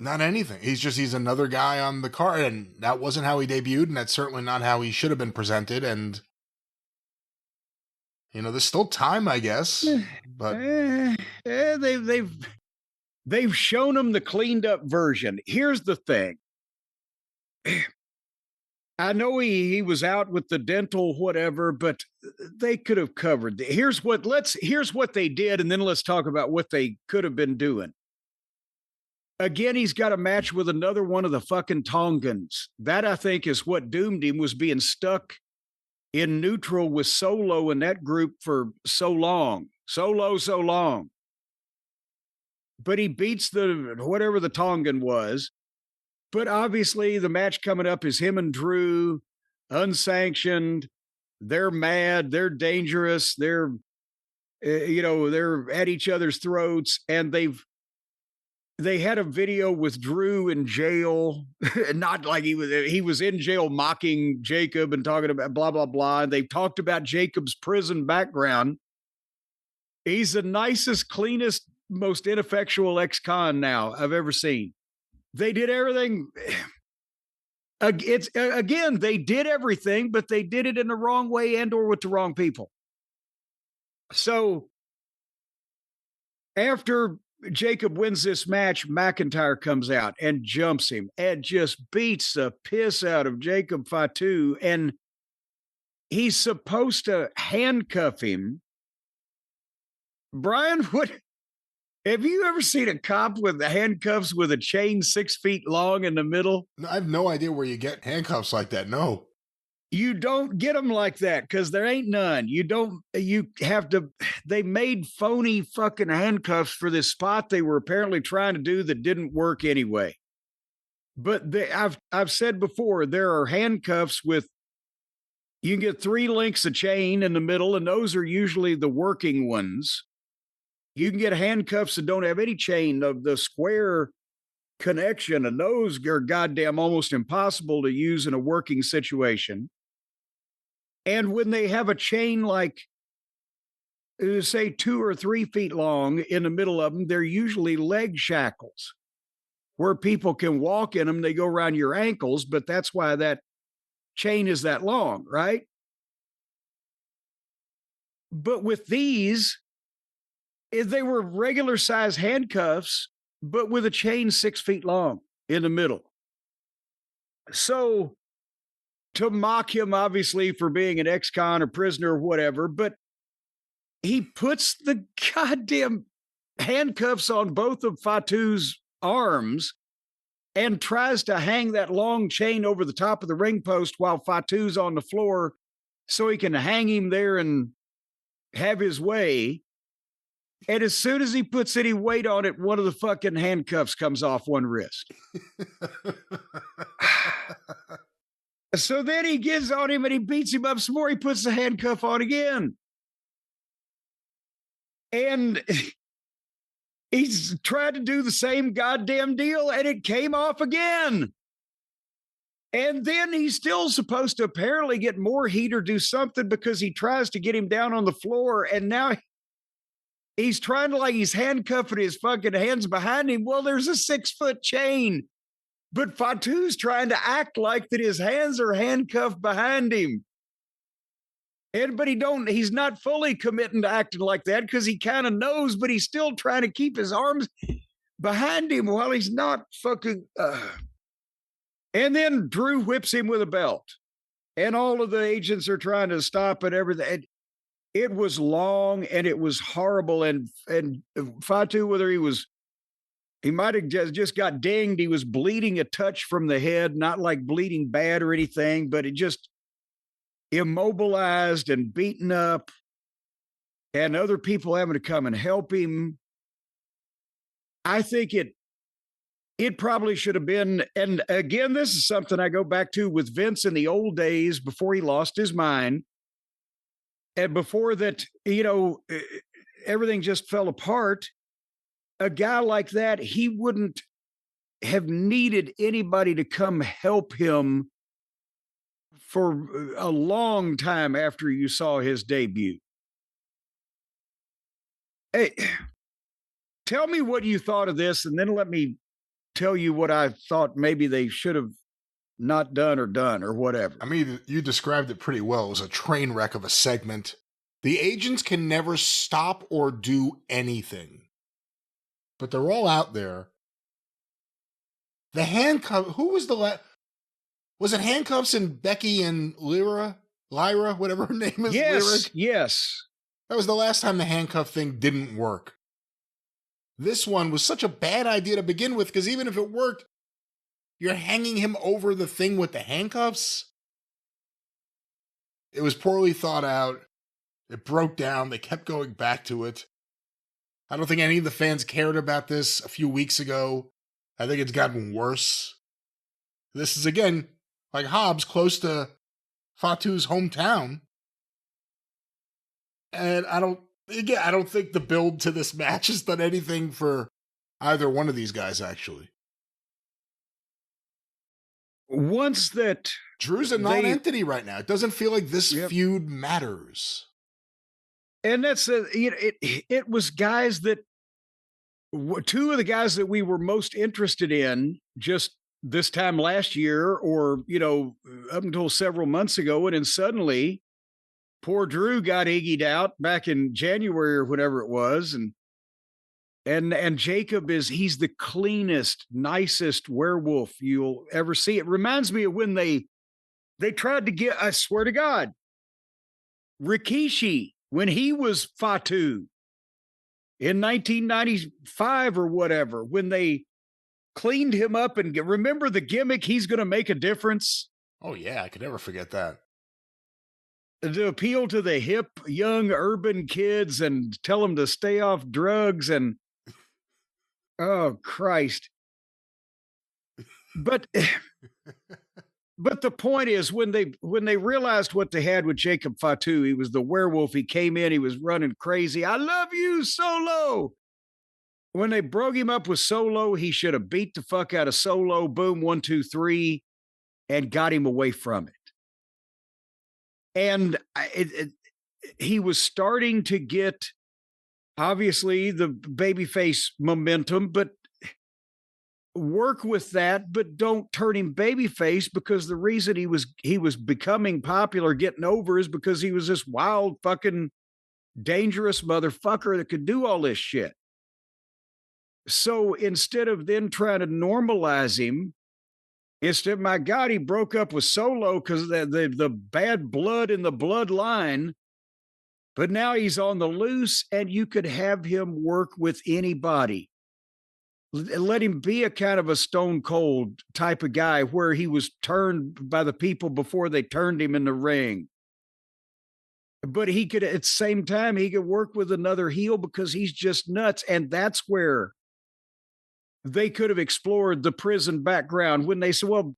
Not anything. He's another guy on the card, and that wasn't how he debuted, and that's certainly not how he should have been presented. And there's still time, I guess. But they've shown him the cleaned up version. Here's the thing. I know he was out with the dental whatever, but they could have covered. Here's what they did, and then let's talk about what they could have been doing. Again, he's got a match with another one of the fucking Tongans. That, I think, is what doomed him, was being stuck in neutral with Solo in that group for so long. So long. But he beats whatever the Tongan was. But obviously, the match coming up is him and Drew, unsanctioned. They're mad. They're dangerous. They're at each other's throats, and they had a video with Drew in jail, not like he was in jail mocking Jacob and talking about blah, blah, blah. And they've talked about Jacob's prison background. He's the nicest, cleanest, most ineffectual ex-con now I've ever seen. They did everything. They did everything, but they did it in the wrong way and or with the wrong people. So after Jacob wins this match, McIntyre comes out and jumps him and just beats the piss out of Jacob Fatu. And he's supposed to handcuff him. Brian, have you ever seen a cop with the handcuffs with a chain 6 feet long in the middle? I have no idea where you get handcuffs like that. No. You don't get them like that because there ain't none. They made phony fucking handcuffs for this spot they were apparently trying to do that didn't work anyway. But I've said before, there are handcuffs you can get 3 links of chain in the middle, and those are usually the working ones. You can get handcuffs that don't have any chain of the square connection, and those are goddamn almost impossible to use in a working situation. And when they have a chain like, say, 2 or 3 feet long in the middle of them, they're usually leg shackles where people can walk in them. They go around your ankles, but that's why that chain is that long, right? But with these, they were regular size handcuffs, but with a chain 6 feet long in the middle. So to mock him, obviously, for being an ex-con or prisoner or whatever, but he puts the goddamn handcuffs on both of Fatu's arms and tries to hang that long chain over the top of the ring post while Fatu's on the floor so he can hang him there and have his way. And as soon as he puts any weight on it, one of the fucking handcuffs comes off one wrist. So then he gets on him and he beats him up some more. He puts the handcuff on again. And he's tried to do the same goddamn deal, and it came off again. And then he's still supposed to apparently get more heat or do something because he tries to get him down on the floor. And now he's trying to, like, he's handcuffing his fucking hands behind him. Well, there's a 6-foot chain. But Fatu's trying to act like that his hands are handcuffed behind him. But he's not fully committing to acting like that because he kind of knows, but he's still trying to keep his arms behind him while he's not fucking. And then Drew whips him with a belt. And all of the agents are trying to stop and everything. It was long and it was horrible. And Fatu, whether he might have just got dinged. He was bleeding a touch from the head, not like bleeding bad or anything, but it just immobilized and beaten up, and other people having to come and help him. I think it probably should have been, and again, this is something I go back to with Vince in the old days before he lost his mind. And before that, everything just fell apart. A guy like that, he wouldn't have needed anybody to come help him for a long time after you saw his debut. Hey, tell me what you thought of this, and then let me tell you what I thought maybe they should have not done or whatever. I mean, you described it pretty well. It was a train wreck of a segment. The agents can never stop or do anything. But they're all out there. The handcuff, who was the last? Was it handcuffs and Becky and Lyra, whatever her name is? Yes, Lyric? yes. That was the last time the handcuff thing didn't work. This one was such a bad idea to begin with, because even if it worked, you're hanging him over the thing with the handcuffs. It was poorly thought out. It broke down. They kept going back to it. I don't think any of the fans cared about this a few weeks ago. I think it's gotten worse. This is, again, like Hobbs, close to Fatu's hometown. And I don't think the build to this match has done anything for either one of these guys, actually. Once that Drew's a non-entity right now. It doesn't feel like this feud matters. And that's it was guys that two of the guys that we were most interested in just this time last year, or up until several months ago, and then suddenly poor Drew got iggyed out back in January or whatever it was, and Jacob he's the cleanest, nicest werewolf you'll ever see. It reminds me of when they tried to get, I swear to God, Rikishi when he was Fatu in 1995 or whatever, when they cleaned him up and remember the gimmick, he's going to make a difference. Oh yeah, I could never forget that. To appeal to the hip, young, urban kids and tell them to stay off drugs and, oh, Christ. But the point is, when they realized what they had with Jacob Fatu, he was the werewolf. He came in, he was running crazy. I love you, Solo. When they broke him up with Solo, he should have beat the fuck out of Solo. Boom, 1, 2, 3, and got him away from it. And he was starting to get, obviously, the babyface momentum, but work with that, but don't turn him babyface, because the reason he was becoming popular, getting over, is because he was this wild, fucking dangerous motherfucker that could do all this shit. So instead of then trying to normalize him, instead, my God, he broke up with Solo because the bad blood in the bloodline, but now he's on the loose, and you could have him work with anybody. Let him be a kind of a Stone Cold type of guy, where he was turned by the people before they turned him in the ring. But he could, at the same time, he could work with another heel, because he's just nuts. And that's where they could have explored the prison background, when they said, well,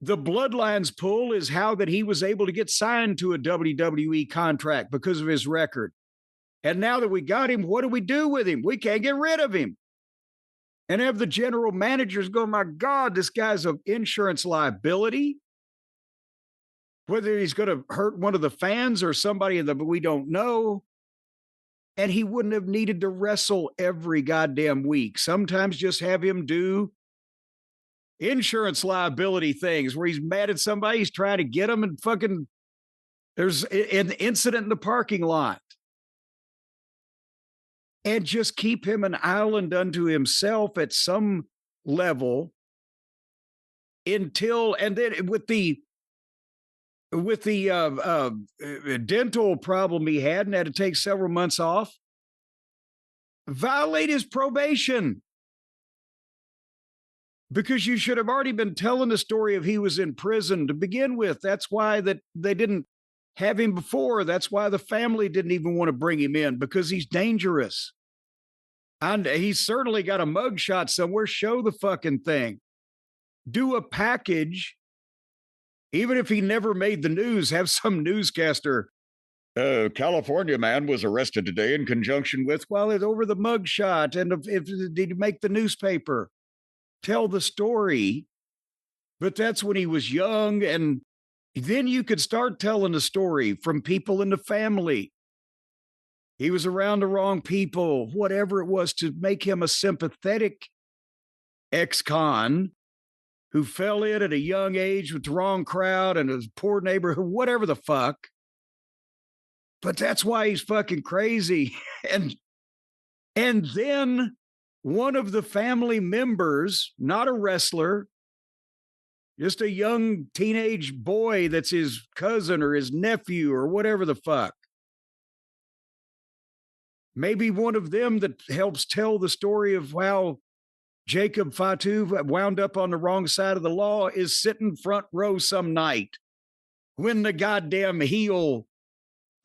the Bloodlines pull is how that he was able to get signed to a WWE contract because of his record. And now that we got him, what do we do with him? We can't get rid of him. And have the general managers go, my God, this guy's an insurance liability. Whether he's going to hurt one of the fans or somebody that we don't know. And he wouldn't have needed to wrestle every goddamn week. Sometimes just have him do insurance liability things where he's mad at somebody, he's trying to get them, and fucking there's an incident in the parking lot. And just keep him an island unto himself at some level until, and then with the dental problem he had and had to take several months off, violate his probation. Because you should have already been telling the story of he was in prison to begin with. That's why that they didn't have him before. That's why the family didn't even want to bring him in, because he's dangerous. And he's certainly got a mugshot somewhere. Show the fucking thing. Do a package. Even if he never made the news, have some newscaster. California man was arrested today in conjunction with, well, it's over the mugshot. And if did he make the newspaper? Tell the story. But that's when he was young. And then you could start telling the story from people in the family. He was around the wrong people, whatever it was, to make him a sympathetic ex-con who fell in at a young age with the wrong crowd and a poor neighborhood, whatever the fuck. But that's why he's fucking crazy. And then one of the family members, not a wrestler, just a young teenage boy that's his cousin or his nephew or whatever the fuck, maybe one of them that helps tell the story of how Jacob Fatu wound up on the wrong side of the law is sitting front row some night when the goddamn heel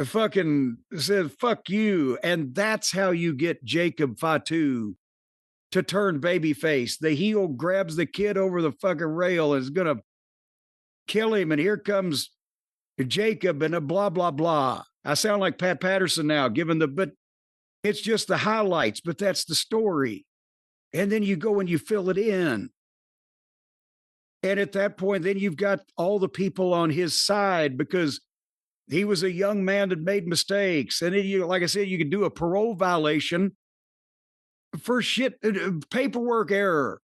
fucking says, fuck you. And that's how you get Jacob Fatu to turn babyface. The heel grabs the kid over the fucking rail and is going to kill him. And here comes Jacob and a blah, blah, blah. I sound like Pat Patterson now, but it's just the highlights, but that's the story. And then you go and you fill it in. And at that point, then you've got all the people on his side because he was a young man that made mistakes. And then like I said, you can do a parole violation for paperwork error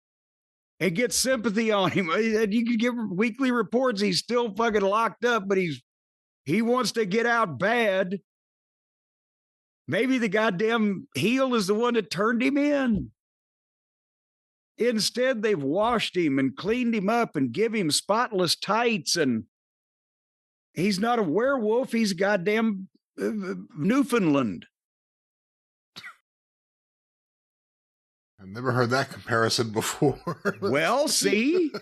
and get sympathy on him. And you can give weekly reports. He's still fucking locked up, but he wants to get out bad. Maybe the goddamn heel is the one that turned him in. Instead, they've washed him and cleaned him up and give him spotless tights. And he's not a werewolf. He's a goddamn Newfoundland. I've never heard that comparison before. Well, see?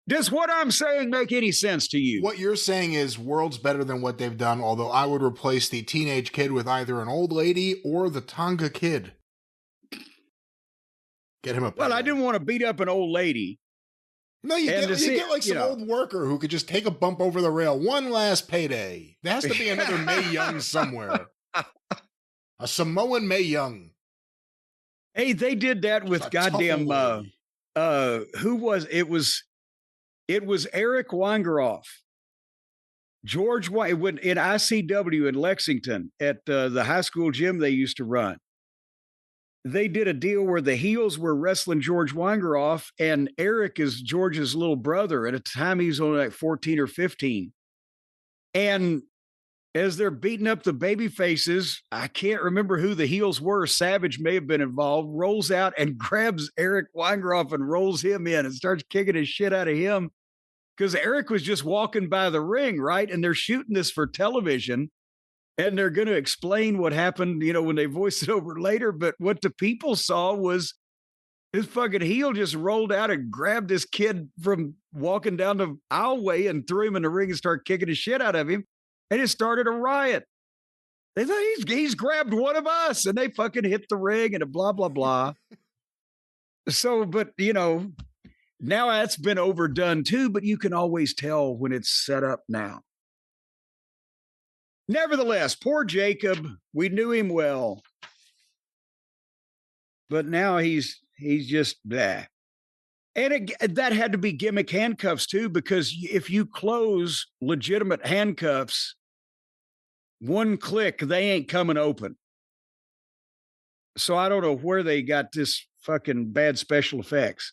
Does what I'm saying make any sense to you? What you're saying is worlds better than what they've done, although I would replace the teenage kid with either an old lady or the Tonga kid. Get him a Well, I didn't want to beat up an old lady. No, you get like some old worker who could just take a bump over the rail. One last payday. There has to be another Mae Young somewhere. A Samoan Mae Young. Hey, they did that with goddamn who was it? Was Eric Weingeroff, George White, when in ICW in Lexington at the high school gym they used to run. They did a deal where the heels were wrestling George Weingeroff, and Eric is George's little brother. And at the time, he was only like 14 or 15. And as they're beating up the baby faces, I can't remember who the heels were. Savage may have been involved, rolls out and grabs Eric Weingeroff and rolls him in and starts kicking his shit out of him. Because Eric was just walking by the ring, right? And they're shooting this for television. And they're going to explain what happened, when they voice it over later. But what the people saw was his fucking heel just rolled out and grabbed this kid from walking down the aisleway and threw him in the ring and started kicking the shit out of him. And it started a riot. They thought he's grabbed one of us. And they fucking hit the ring and a blah, blah, blah. So, but, now that's been overdone too. But you can always tell when it's set up now. Nevertheless, poor Jacob, we knew him well. But now he's just blah. And that had to be gimmick handcuffs too, because if you close legitimate handcuffs, one click, they ain't coming open. So I don't know where they got this fucking bad special effects.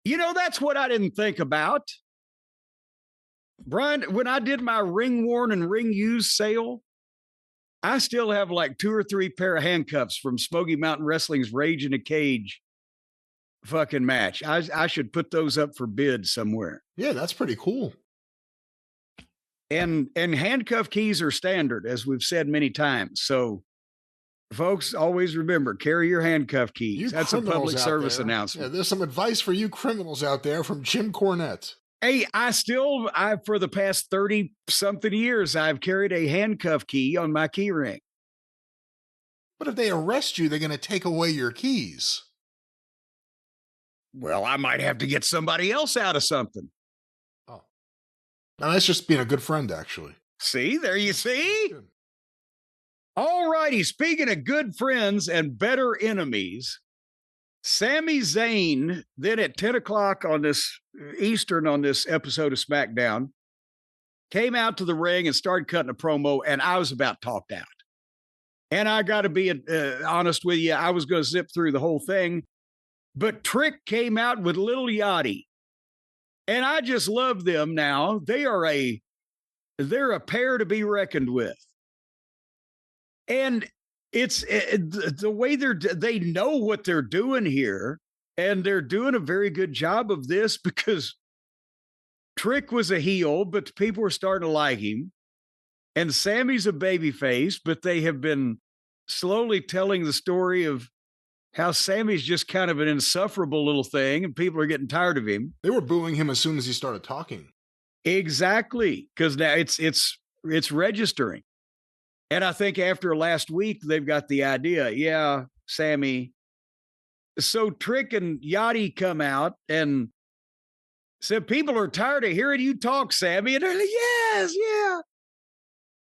That's what I didn't think about. Brian, when I did my ring worn and ring used sale, I still have like 2 or 3 pair of handcuffs from Smoky Mountain Wrestling's Rage in a Cage fucking match. I should put those up for bid somewhere. Yeah, that's pretty cool. And handcuff keys are standard, as we've said many times. So, folks, always remember, carry your handcuff keys. That's a public service announcement. Yeah, there's some advice for you criminals out there from Jim Cornette. Hey, I for the past 30-something years, I've carried a handcuff key on my key ring. But if they arrest you, they're going to take away your keys. Well, I might have to get somebody else out of something. Oh. Now, that's just being a good friend, actually. See? There you see? Good. All righty. Speaking of good friends and better enemies, Sami Zayn, then at 10 o'clock on this Eastern on this episode of SmackDown, came out to the ring and started cutting a promo, and I was about talked out. And I got to be honest with you, I was going to zip through the whole thing, but Trick came out with Little Yachty, and I just love them now. They're a pair to be reckoned with. And it's the way they know what they're doing here, and they're doing a very good job of this because Trick was a heel, but people were starting to like him. And Sammy's a babyface, but they have been slowly telling the story of how Sammy's just kind of an insufferable little thing and people are getting tired of him. They were booing him as soon as he started talking. Exactly, because now it's registering. And I think after last week, they've got the idea. Yeah, Sami. So Trick and Yachty come out and said, people are tired of hearing you talk, Sami. And they're like, yes, yeah.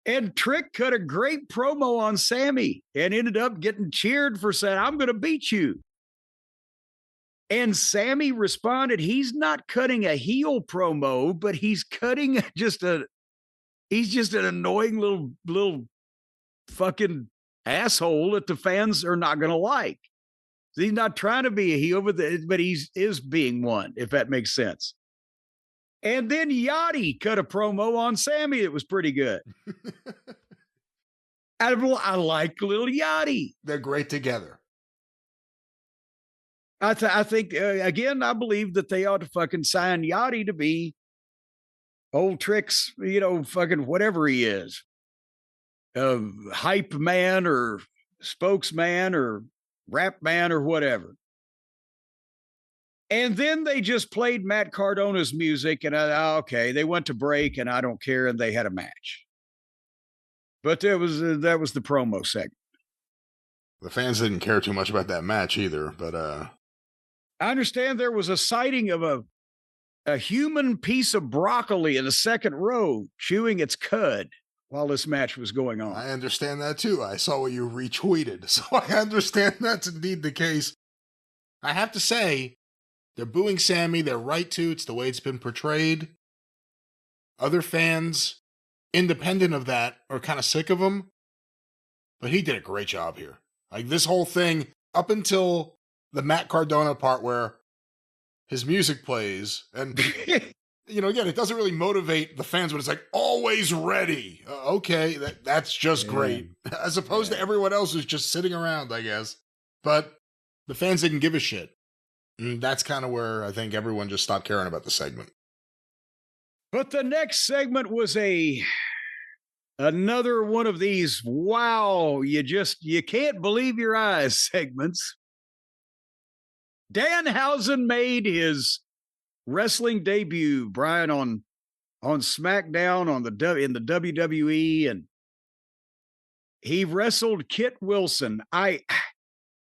And Trick cut a great promo on Sami and ended up getting cheered for saying, I'm going to beat you. And Sami responded, he's not cutting a heel promo, but he's cutting he's just an annoying little fucking asshole that the fans are not going to like. He's not trying to be a heel, but he is being one, if that makes sense. And then Yachty cut a promo on Sami that was pretty good. I like little Yachty. They're great together. I think, again, I believe that they ought to fucking sign Yachty to be old Trick's, fucking whatever he is. Hype man or spokesman or rap man or whatever. And then they just played Matt Cardona's music and okay, they went to break and I don't care. And they had a match. But that was the promo segment. The fans didn't care too much about that match either, but I understand there was a sighting of a human piece of broccoli in the second row chewing its cud while this match was going on. I understand that too. I saw what you retweeted, so I understand that's indeed the case. I have to say, they're booing Sami. They're right to. It's the way it's been portrayed. Other fans, independent of that, are kind of sick of him. But he did a great job here. Like this whole thing, up until the Matt Cardona part where his music plays, and again, it doesn't really motivate the fans, but it's like always ready. Okay, that's just great, as opposed to everyone else who's just sitting around, I guess. But the fans didn't give a shit, and that's kind of where I think everyone just stopped caring about the segment. But the next segment was another one of these wow, you can't believe your eyes segments. Dan Hausen made his wrestling debut, Brian, on SmackDown in the WWE, and he wrestled Kit Wilson. I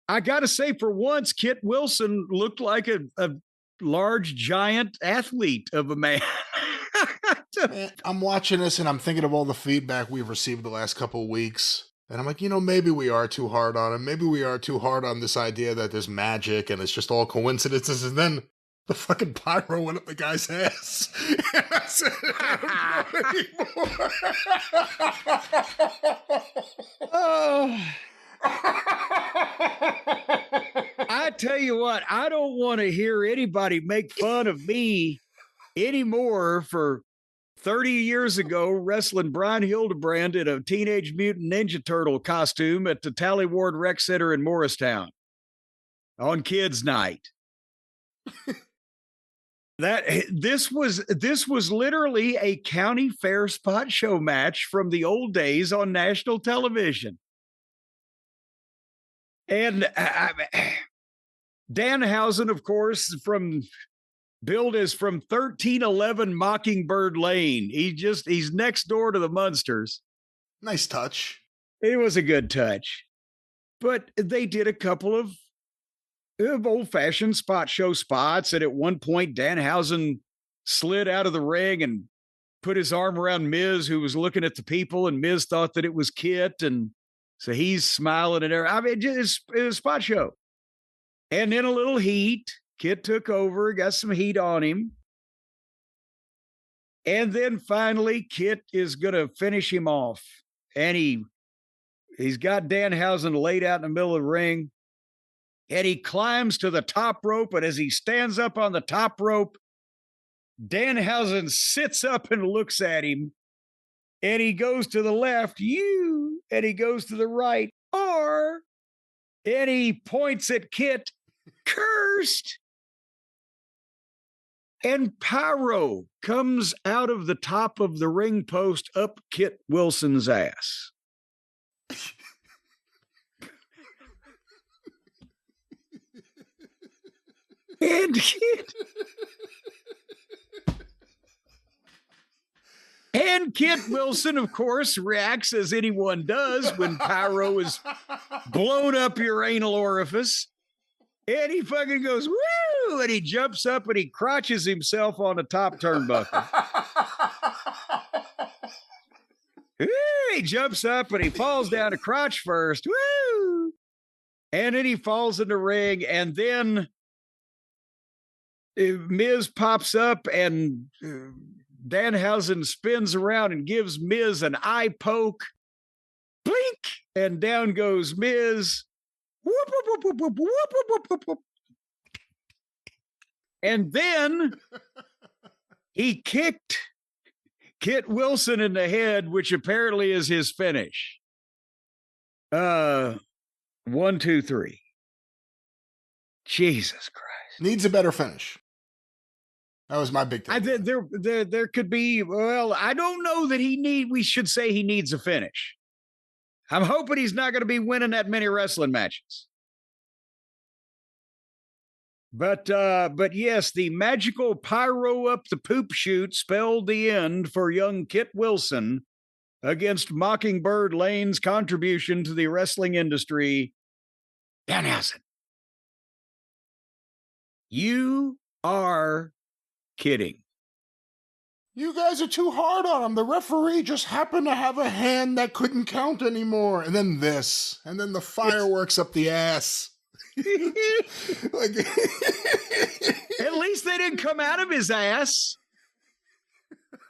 got to say, for once, Kit Wilson looked like a large, giant athlete of a man. I'm watching this and I'm thinking of all the feedback we've received the last couple of weeks. And I'm like, maybe we are too hard on him. Maybe we are too hard on this idea that there's magic and it's just all coincidences. And then the fucking pyro went up the guy's ass. And I said, I don't know anymore. Oh. I tell you what, I don't want to hear anybody make fun of me anymore for 30 years ago wrestling Brian Hildebrand in a Teenage Mutant Ninja Turtle costume at the Tally Ward Rec Center in Morristown on Kids Night. This was literally a county fair spot show match from the old days on national television. And Danhausen, of course, billed as from 1311 Mockingbird Lane. He's next door to the Munsters. Nice touch. It was a good touch. But they did a couple of old-fashioned spot show spots. And at one point, Danhausen slid out of the ring and put his arm around Miz, who was looking at the people, and Miz thought that it was Kit. And so he's smiling and everything. I mean, it was a spot show. And then a little heat. Kit took over, got some heat on him. And then finally, Kit is going to finish him off. And he's got Danhausen laid out in the middle of the ring. And he climbs to the top rope. And as he stands up on the top rope, Danhausen sits up and looks at him. And he goes to the left, you. And he goes to the right, or. And he points at Kit, cursed. And pyro comes out of the top of the ring post up Kit Wilson's ass. And Kit Wilson, of course, reacts as anyone does when pyro is blown up your anal orifice. And he fucking goes, woo! And he jumps up and he crotches himself on the top turnbuckle. He jumps up and he falls down a crotch first. Woo! And then he falls in the ring. And then Miz pops up and Danhausen spins around and gives Miz an eye poke. Blink! And down goes Miz. Whoop, whoop, whoop, whoop, whoop, whoop, whoop, whoop. And then he kicked Kit Wilson in the head, which apparently is his finish. 1, 2, 3. Jesus Christ. Needs a better finish. That was my big thing. There could be, well, I don't know that we should say he needs a finish. I'm hoping he's not going to be winning that many wrestling matches. But yes, the magical pyro up the poop chute spelled the end for young Kit Wilson against Mockingbird Lane's contribution to the wrestling industry. Danhausen. You are kidding. You guys are too hard on him. The referee just happened to have a hand that couldn't count anymore. And then this. And then the fireworks up the ass. Like, at least they didn't come out of his ass.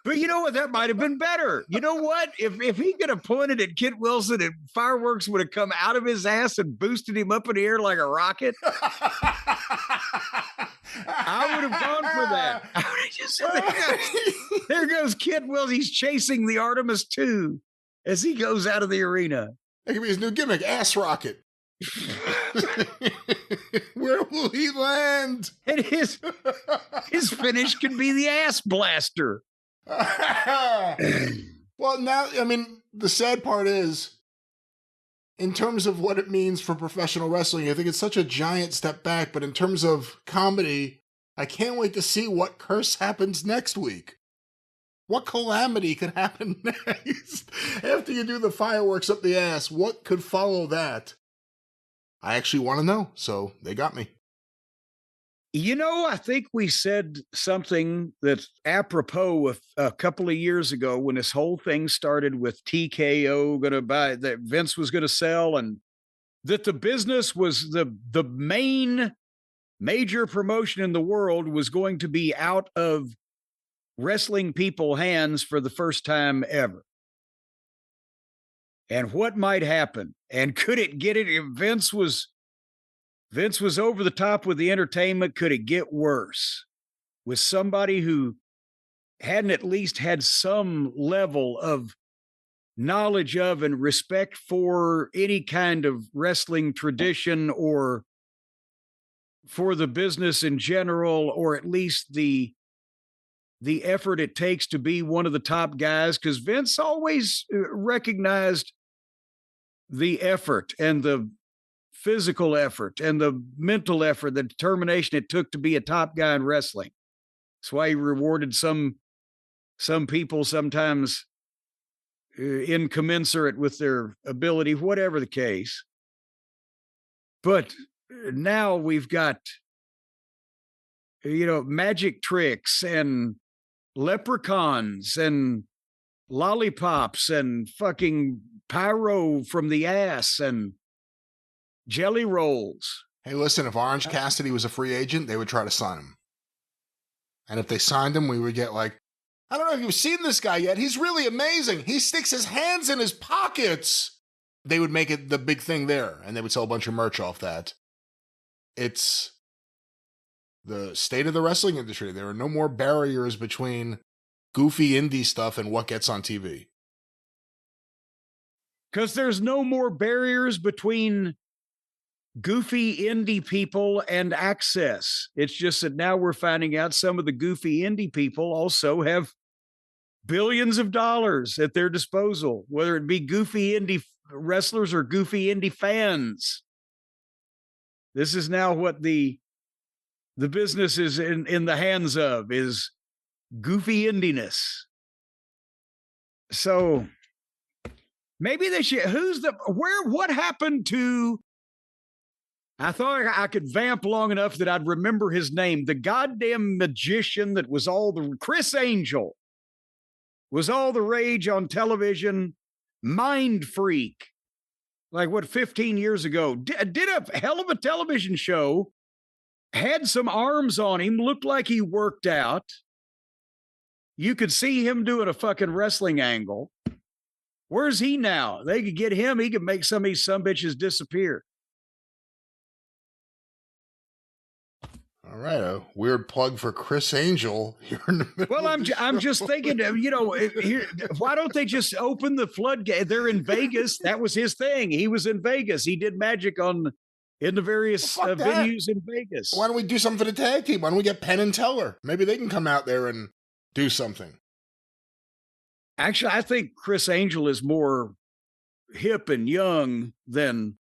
But you know what? That might have been better. You know what? If he could have pointed at Kit Wilson and fireworks would have come out of his ass and boosted him up in the air like a rocket, I would have gone for that. I would have just said, there goes Kit Wilson. He's chasing the Artemis II as he goes out of the arena. That could be his new gimmick, ass rocket. Where will he land? And his finish could be the ass blaster. Well, now, I mean, the sad part is, in terms of what it means for professional wrestling, I think it's such a giant step back, but in terms of comedy, I can't wait to see what curse happens next week. What calamity could happen next? After you do the fireworks up the ass, what could follow that? I actually want to know, so they got me. You know, I think we said something that's apropos of a couple of years ago when this whole thing started with TKO going to buy, that Vince was going to sell, and that the business was the major promotion in the world was going to be out of wrestling people hands for the first time ever. And what might happen? And could it get it if Vince was over the top with the entertainment? Could it get worse with somebody who hadn't at least had some level of knowledge of and respect for any kind of wrestling tradition or for the business in general, or at least the effort it takes to be one of the top guys? Because Vince always recognized the effort and the physical effort and the mental effort, the determination it took to be a top guy in wrestling. That's why he rewarded some people sometimes incommensurate with their ability, whatever the case. But now we've got, magic tricks and leprechauns and lollipops and fucking pyro from the ass and jelly rolls. Hey, listen, if Orange Cassidy was a free agent, they would try to sign him. And if they signed him, we would get like, I don't know if you've seen this guy yet. He's really amazing. He sticks his hands in his pockets. They would make it the big thing there, and they would sell a bunch of merch off that. It's the state of the wrestling industry. There are no more barriers between goofy indie stuff and what gets on TV. Because there's no more barriers between goofy indie people and access. It's just that now we're finding out some of the goofy indie people also have billions of dollars at their disposal, whether it be goofy indie wrestlers or goofy indie fans. This is now what the the business is in the hands of is goofy indiness. So maybe they should. What happened to? I thought I could vamp long enough that I'd remember his name. The goddamn magician that was Chris Angel was all the rage on television. Mind freak. Like 15 years ago, did a hell of a television show, had some arms on him, looked like he worked out. You could see him doing a fucking wrestling angle. Where's he now? They could get him. He could make some of these sumbitches disappear. All right, a weird plug for Chris Angel here in the middle. Well, I'm just thinking, why don't they just open the floodgate? They're in Vegas. That was his thing. He was in Vegas. He did magic in the various venues in Vegas. Why don't we do something for the tag team? Why don't we get Penn and Teller? Maybe they can come out there and do something. Actually, I think Chris Angel is more hip and young than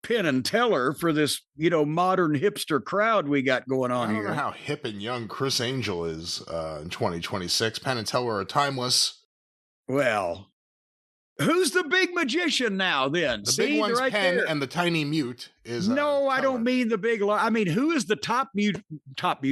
Penn and Teller for this, modern hipster crowd we got going on here. I don't know how hip and young Chris Angel is in 2026. Penn and Teller are timeless. Well, who's the big magician now then? The big one's right Penn, and the tiny mute is No, I don't mean the big. I mean, who is the top musician? Top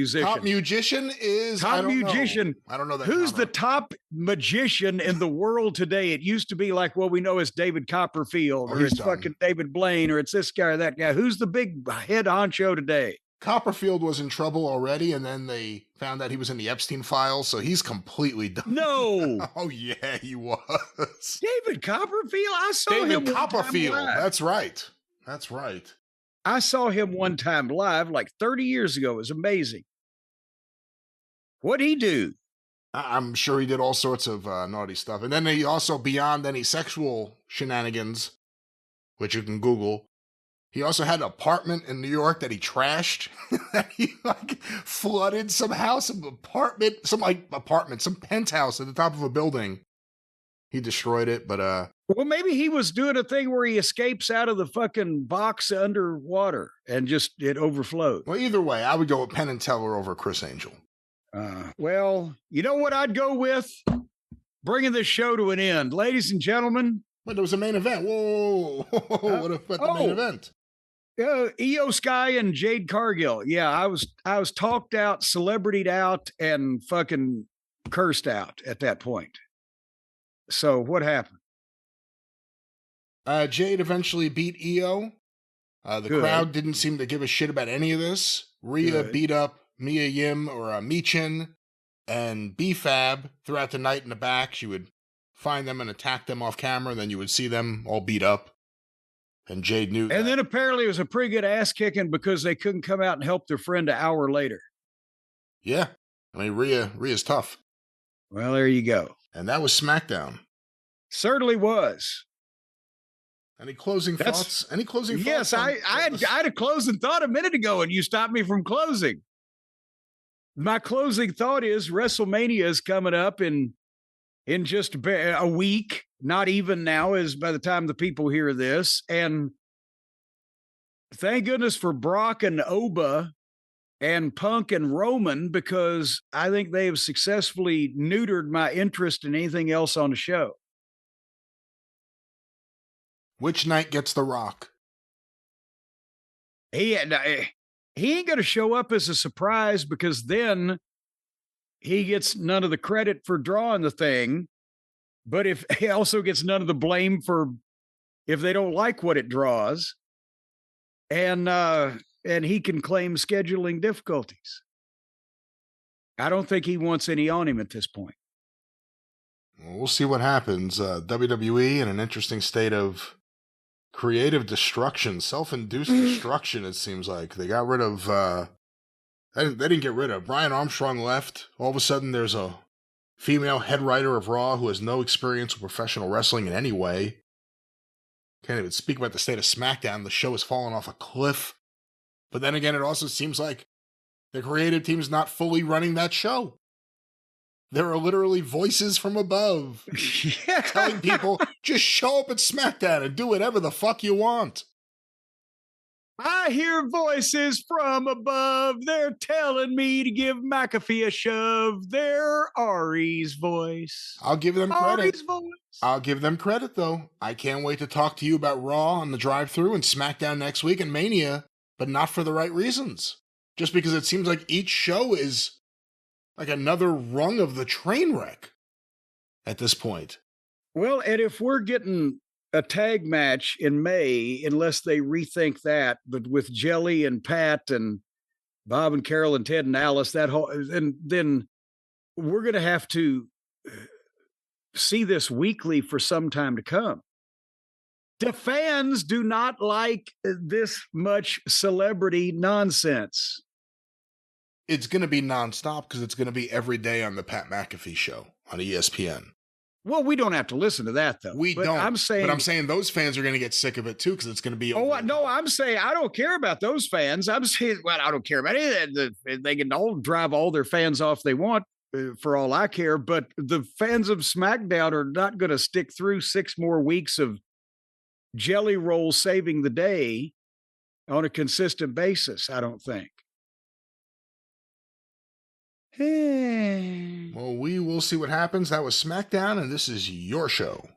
musician is I don't know that. Who's the top magician in the world today? It used to be like, we know it's David Copperfield, or it's fucking David Blaine, or it's this guy or that guy. Who's the big head honcho today? Copperfield was in trouble already, and then they found out he was in the Epstein files, so he's completely done. No. Oh, yeah, he was. David Copperfield? I saw him David Copperfield. That's right. That's right. I saw him one time live like 30 years ago. It was amazing. What'd he do? I'm sure he did all sorts of naughty stuff. And then he also, beyond any sexual shenanigans, which you can Google, he also had an apartment in New York that he trashed. He flooded some penthouse at the top of a building. He destroyed it, but well, maybe he was doing a thing where he escapes out of the fucking box underwater and it overflowed. Well, either way, I would go with Penn and Teller over Chris Angel. Well, you know what I'd go with? Bringing this show to an end. Ladies and gentlemen. But there was a main event. Whoa. What about the main event? Io Sky and Jade Cargill. Yeah, I was talked out, celebrity'd out, and fucking cursed out at that point. So what happened? Jade eventually beat Io. The crowd didn't seem to give a shit about any of this. Rhea beat up Mia Yim or Michin and B-Fab throughout the night in the back. She would find them and attack them off camera, and then you would see them all beat up. And Jade knew that. And then apparently it was a pretty good ass kicking because they couldn't come out and help their friend an hour later. Yeah. I mean, Rhea's tough. Well, there you go. And that was SmackDown. Certainly was. Any closing thoughts? Yes, I had a closing thought a minute ago, and you stopped me from closing. My closing thought is WrestleMania is coming up in just a week. Not even now, is by the time the people hear this. And thank goodness for Brock and Oba and Punk and Roman, because I think they have successfully neutered my interest in anything else on the show. Which night gets The Rock? He ain't going to show up as a surprise, because then he gets none of the credit for drawing the thing. But if he also gets none of the blame for if they don't like what it draws, and he can claim scheduling difficulties. I don't think he wants any on him at this point. Well, we'll see what happens. WWE in an interesting state of creative destruction, self-induced destruction. It seems like they got rid of. They didn't get rid of Brian Armstrong. Left. All of a sudden, there's a female head writer of Raw who has no experience with professional wrestling in any way. Can't even speak about the state of SmackDown. The show has fallen off a cliff. But then again, it also seems like the creative team's not fully running that show. There are literally voices from above telling people, just show up at SmackDown and do whatever the fuck you want. I hear voices from above. They're telling me to give McAfee a shove. They're Ari's voice. I'll give them credit. Ari's voice. I'll give them credit, though. I can't wait to talk to you about Raw on the Drive-Thru and SmackDown next week and Mania, but not for the right reasons. Just because it seems like each show is like another rung of the train wreck at this point. Well, and if we're getting a tag match in May, unless they rethink that, but with Jelly and Pat and Bob and Carol and Ted and Alice, that whole, and then we're going to have to see this weekly for some time to come. The fans do not like this much celebrity nonsense. It's going to be nonstop because it's going to be every day on the Pat McAfee show on ESPN. Well, we don't have to listen to that, though. We don't. I'm saying those fans are going to get sick of it, too, because it's going to be... no, I'm saying I don't care about those fans. I'm saying, well, I don't care about it. They can all drive all their fans off they want, for all I care. But the fans of SmackDown are not going to stick through 6 more weeks of Jelly Roll saving the day on a consistent basis, I don't think. Well, we will see what happens. That was SmackDown, and this is your show.